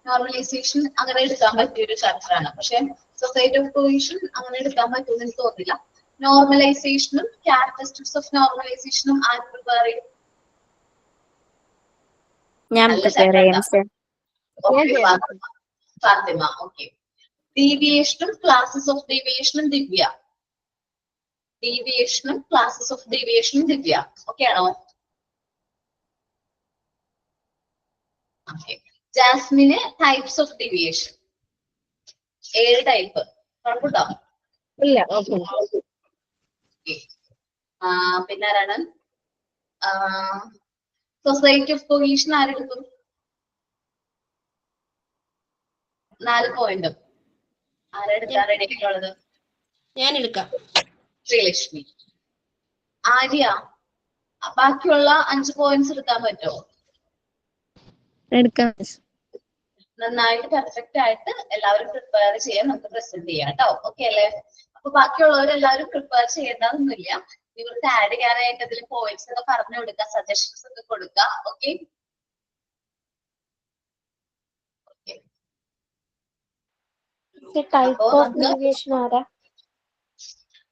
നോർമലൈസേഷൻ അങ്ങനെ എടുക്കാൻ പറ്റിയൊരു ചാപ്റ്റർ ആണ്. പക്ഷെ സൊസൈറ്റി ഓഫ് കൊഹീഷൻ അങ്ങനെ എടുക്കാൻ പറ്റുമെന്ന് എനിക്ക് തോന്നുന്നില്ല. നോർമലൈസേഷനും ക്യാരക്ടറിസ്റ്റിക്സ് ഓഫ് നോർമലൈസേഷനും ആര് പ്രിപ്പയർ ചെയ്യും? ഞാൻ പ്രിപ്പയർ ചെയ്യാം മിസ്സേ. ഫാത്തിമ. ഓക്കെ. ഡീവിയേഷനും ക്ലാസസ് ഓഫ് ഡീവിയേഷനും ദിവ്യ. ഡീവിയേഷനും ക്ലാസസ് ഓഫ് ഡീവിയേഷനും ദിവ്യ. ഓക്കെ ആണോ? ഓക്കെ. ജാസ്മിന് ടൈപ്സ് ഓഫ് ഡീവിയേഷൻ 7 ടൈപ്പ് കണക്കുണ്ടോ? ഇല്ല. പിന്നെ ആരാണ്? Society of cohesion ആരെടുക്കും? 4 പോയിന്റും ആരെടുക്കാൻ റെഡി ആയിട്ടുള്ളത്? ഞാൻ എടുക്കാം. ശ്രീലക്ഷ്മി. ആര്യ, ബാക്കിയുള്ള 5 പോയിന്റ്സ് എടുക്കാൻ പറ്റുമോ? എടുക്കാം മിസ്. നന്നായിട്ട് പെർഫെക്റ്റ് ആയിട്ട് എല്ലാവരും പ്രിപ്പയർ ചെയ്യാൻ നമുക്ക് പ്രസന്റ് ചെയ്യാം കേട്ടോ. ഓക്കെ അല്ലേ? അപ്പൊ ബാക്കിയുള്ളവരെല്ലാവരും പ്രിപ്പയർ ചെയ്യേണ്ടതൊന്നുമില്ല. നിങ്ങൾക്ക് ആഡ് ചെയ്യാനായിട്ട് അതിൽ പോയിന്റ്സ് ഒക്കെ പറഞ്ഞു കൊടുക്കുക, സജഷൻസ് ഒക്കെ കൊടുക്കുക. ഓക്കെ.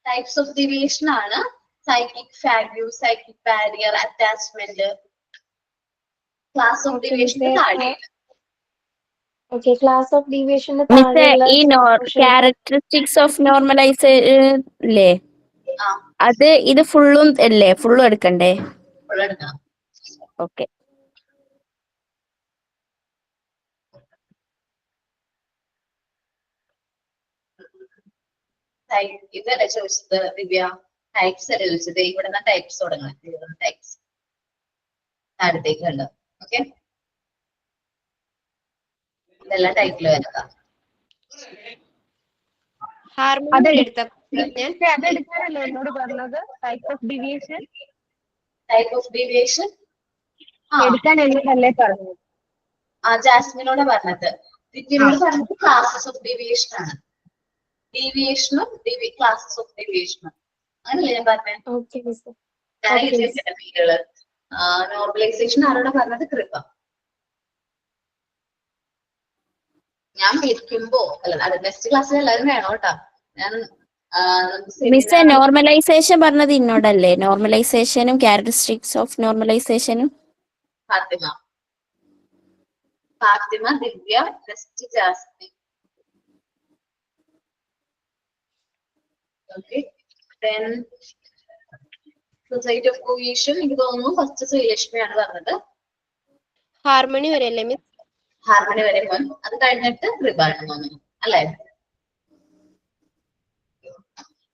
ടൈപ്സ് ഓഫ് ഡീവിയേഷൻ ആണ് cyclic fatigue, cyclic barrier, attachment. Class of ഡീവിയേഷന്റെ താഴെ ക്ലാസ് ഓഫ് ഡീവിയേഷന്റെ മിസ്സേ, ഈ ക്യാരക്ടറിസ്റ്റിക്സ് ഓഫ് നോർമലൈസേഷൻ ഇല്ലേ, അത് ഇത് ഫുള്ളും അല്ലേ? ഫുള്ളും എടുക്കണ്ടേ? എടുക്കണം. ഓക്കെ. ഇതല്ലേ ചോദിച്ചത് ദിവ്യ? ടൈപ്സ് അല്ലേ ചോദിച്ചത്? ഇവിടെ നിന്ന് ടൈപ്സ് തുടങ്ങണം. ടൈപ്സ് അടുത്തേക്ക് ഉണ്ട്. ഓക്കെ. ഇതെല്ലാം ടൈപ്പിൽ വരുക. അതെടുക്കാനല്ലേ എന്നോട് പറഞ്ഞത്? ടൈപ്പ് ഓഫ് ഡീവിയേഷൻ എടുക്കാൻ എന്നോടല്ലേ പറഞ്ഞത്? ജാസ്മിനോട് പറഞ്ഞത്. ദിവ്യനോട് പറഞ്ഞത് ക്ലാസസ് ഓഫ് ഡീവിയേഷൻ ആണ്. ഡീവിയേഷനും ക്ലാസസ് ഓഫ് ഡീവിയേഷനും അങ്ങനല്ലേ ഞാൻ പറഞ്ഞത്? നോർമലൈസേഷൻ ആരോടെ പറഞ്ഞത്? കൃപ. ഞാൻ വിളിക്കുമ്പോ അല്ല, നെക്സ്റ്റ് ക്ലാസ്സിൽ എല്ലാവരും വേണം കേട്ടാ. ഞാൻ മിസ്സേ, നോർമലൈസേഷൻ പറഞ്ഞത് ഇന്നോടല്ലേ? നോർമലൈസേഷനും ക്യാരക്ടറിസ്റ്റിക്സ് ഓഫ് നോർമലൈസേഷനും Fatima, Divya, next Jasmine. Okay. Then society of cohesion എനിക്ക് തോന്നുന്നു ഫസ്റ്റ് ശ്രീലക്ഷ്മിയാണ് പറഞ്ഞത്. Harmony വരെയല്ലേ miss? ഹാർമണി വരെ പോയി. അത് കഴിഞ്ഞിട്ട് കൃപാണെന്ന് തോന്നുന്നു അല്ലേ?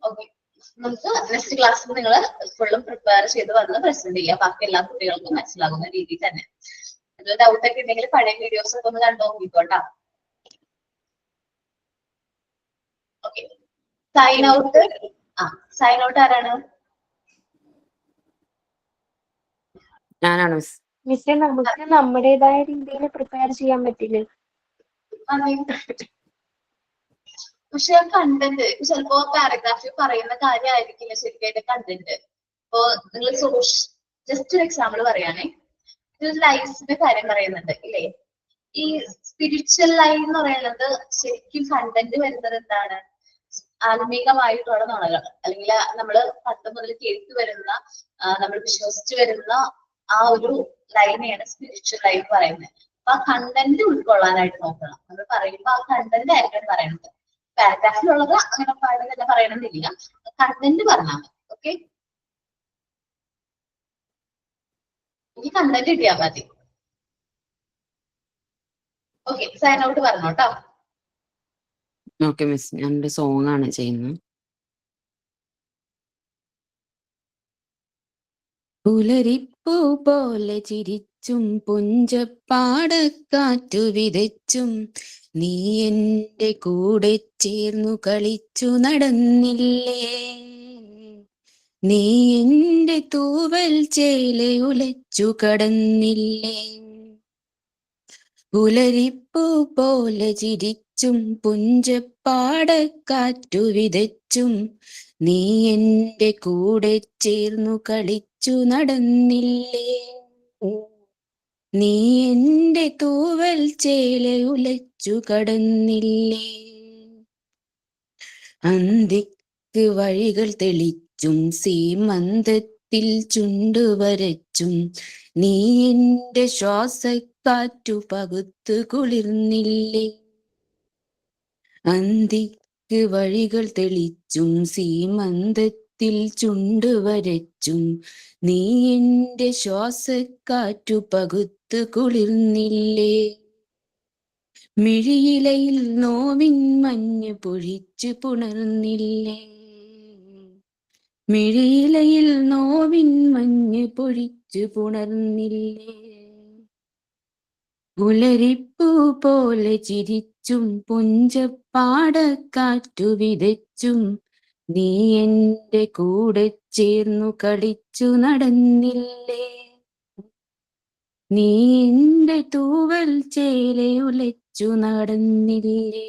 ഓക്കെ. നമുക്ക് നെക്സ്റ്റ് ക്ലാസ്സിൽ നിങ്ങൾ ഫുള്ളും പ്രിപ്പയർ ചെയ്ത് വന്ന് പ്രസന്റ് ചെയ്യാം. ബാക്കി എല്ലാ കുട്ടികൾക്കും മനസ്സിലാകുന്ന രീതിയിൽ തന്നെ. എന്തെങ്കിലും ഡൗട്ട് ഒക്കെ ഉണ്ടെങ്കിൽ പഴയ വീഡിയോസ് ഒക്കെ ഒന്ന് കണ്ടു നോക്കിക്കോട്ടാ. Okay. Sign out. Sign out ആരാണ്? ഞാനാണ് മിസ്. മിസ്സേ, നമുക്ക് നമ്മുടേതായ രീതിയിൽ പ്രിപ്പയർ ചെയ്യാൻ പറ്റില്ലേ? പക്ഷെ കണ്ടന്റ് ചിലപ്പോ പാരഗ്രാഫിൽ പറയുന്ന കാര്യമായിരിക്കില്ല ശരിക്കും കണ്ടന്റ്. ഇപ്പൊ നിങ്ങൾ ജസ്റ്റ് ഒരു എക്സാമ്പിൾ പറയുകയാണെ, ലൈഫിന്റെ കാര്യം പറയുന്നുണ്ട് ഇല്ലേ? ഈ സ്പിരിച്വൽ ലൈഫ് എന്ന് പറയുന്നത് ശരിക്കും കണ്ടന്റ് വരുന്നത് എന്താണ്? ആത്മീകമായിട്ടുള്ള നുണകൾ, അല്ലെങ്കിൽ നമ്മൾ പണ്ട് മുതൽ കേട്ടു വരുന്ന, നമ്മൾ വിശ്വസിച്ചു വരുന്ന ആ ഒരു ലൈനെയാണ് സ്പിരിച്വൽ ലൈഫ് പറയുന്നത്. അപ്പൊ ആ കണ്ടന്റ് ഉൾക്കൊള്ളാനായിട്ട് നോക്കണം. നമ്മൾ പറയുമ്പോ ആ കണ്ടന്റ് ആയിരിക്കും പറയണത്. പാരഗ്രാഫിലുള്ളത് അങ്ങനെ പാടുന്നല്ല പറയണമെന്നില്ല, കണ്ടന്റ് പറഞ്ഞാൽ മതി. ഓക്കെ, ഈ കണ്ടന്റ് കിട്ടിയാൽ മതി. ഓക്കെ, സൈൻ ഔട്ട് പറഞ്ഞോട്ടോ. ഓക്കെ മിസ്, ഞാനൊരു സോങ് ആണ് ചെയ്യുന്നത്. പുലരിപ്പൂ പോലെ ചിരിച്ചും പുഞ്ചപ്പാടക്കാറ്റു വിതച്ചും നീ എന്റെ കൂടെ ചേർന്നു കളിച്ചു നടന്നില്ലേ, നീ എന്റെ തൂവൽ ചേല ഉലച്ചു കടന്നില്ലേ. പുലരിപ്പൂ പോലെ ചിരിച്ചും പുഞ്ചപ്പാടക്കാറ്റു വിതച്ചും നീ എന്റെ കൂടെ ചേർന്നു കളിച്ചു നടന്നില്ലേ, നീ എന്റെ തൂവൽ ചേല ഉലച്ചു കടന്നില്ലേ. അന്തിക്ക് വഴികൾ തെളിച്ചും സീമന്തത്തിൽ ചുണ്ടുവരച്ചും നീ എന്റെ ശ്വാസക്കാറ്റു പകുത്തു കുളിർന്നില്ലേ, അന്തിക്ക് വഴികൾ തെളിച്ചും സീമന്തത്തിൽ ചുണ്ടുവരച്ചും നീ എന്റെ ശ്വാസക്കാറ്റു പകുത്തു കുളിർന്നില്ലേ. മിഴിയിലയിൽ നോവിൻ മഞ്ഞ് പൊഴിച്ചു പുണർന്നില്ലേ, മിഴിയിലയിൽ നോവിൻ മഞ്ഞ് പൊഴിച്ചു പുണർന്നില്ലേ. പുലരിപ്പൂ പോലെ ചിരിച്ചും പുഞ്ചപ്പാടക്കാറ്റു വിതച്ചും നീ എന്റെ കൂടെ ചേർന്നു കളിച്ചു നടന്നില്ലേ, നീ എന്റെ തൂവൽ ചേല ഉലച്ചു നടന്നില്ലേ.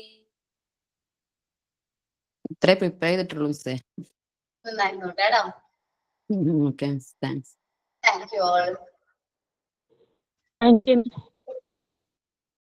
ഇത്രേ പ്രിപ്പയർ ചെയ്തിട്ടുള്ളൂ മിസ്സേ. നന്നായിരുന്നോട്ടേടാ. Okay, thanks. Thank you all. Thank U.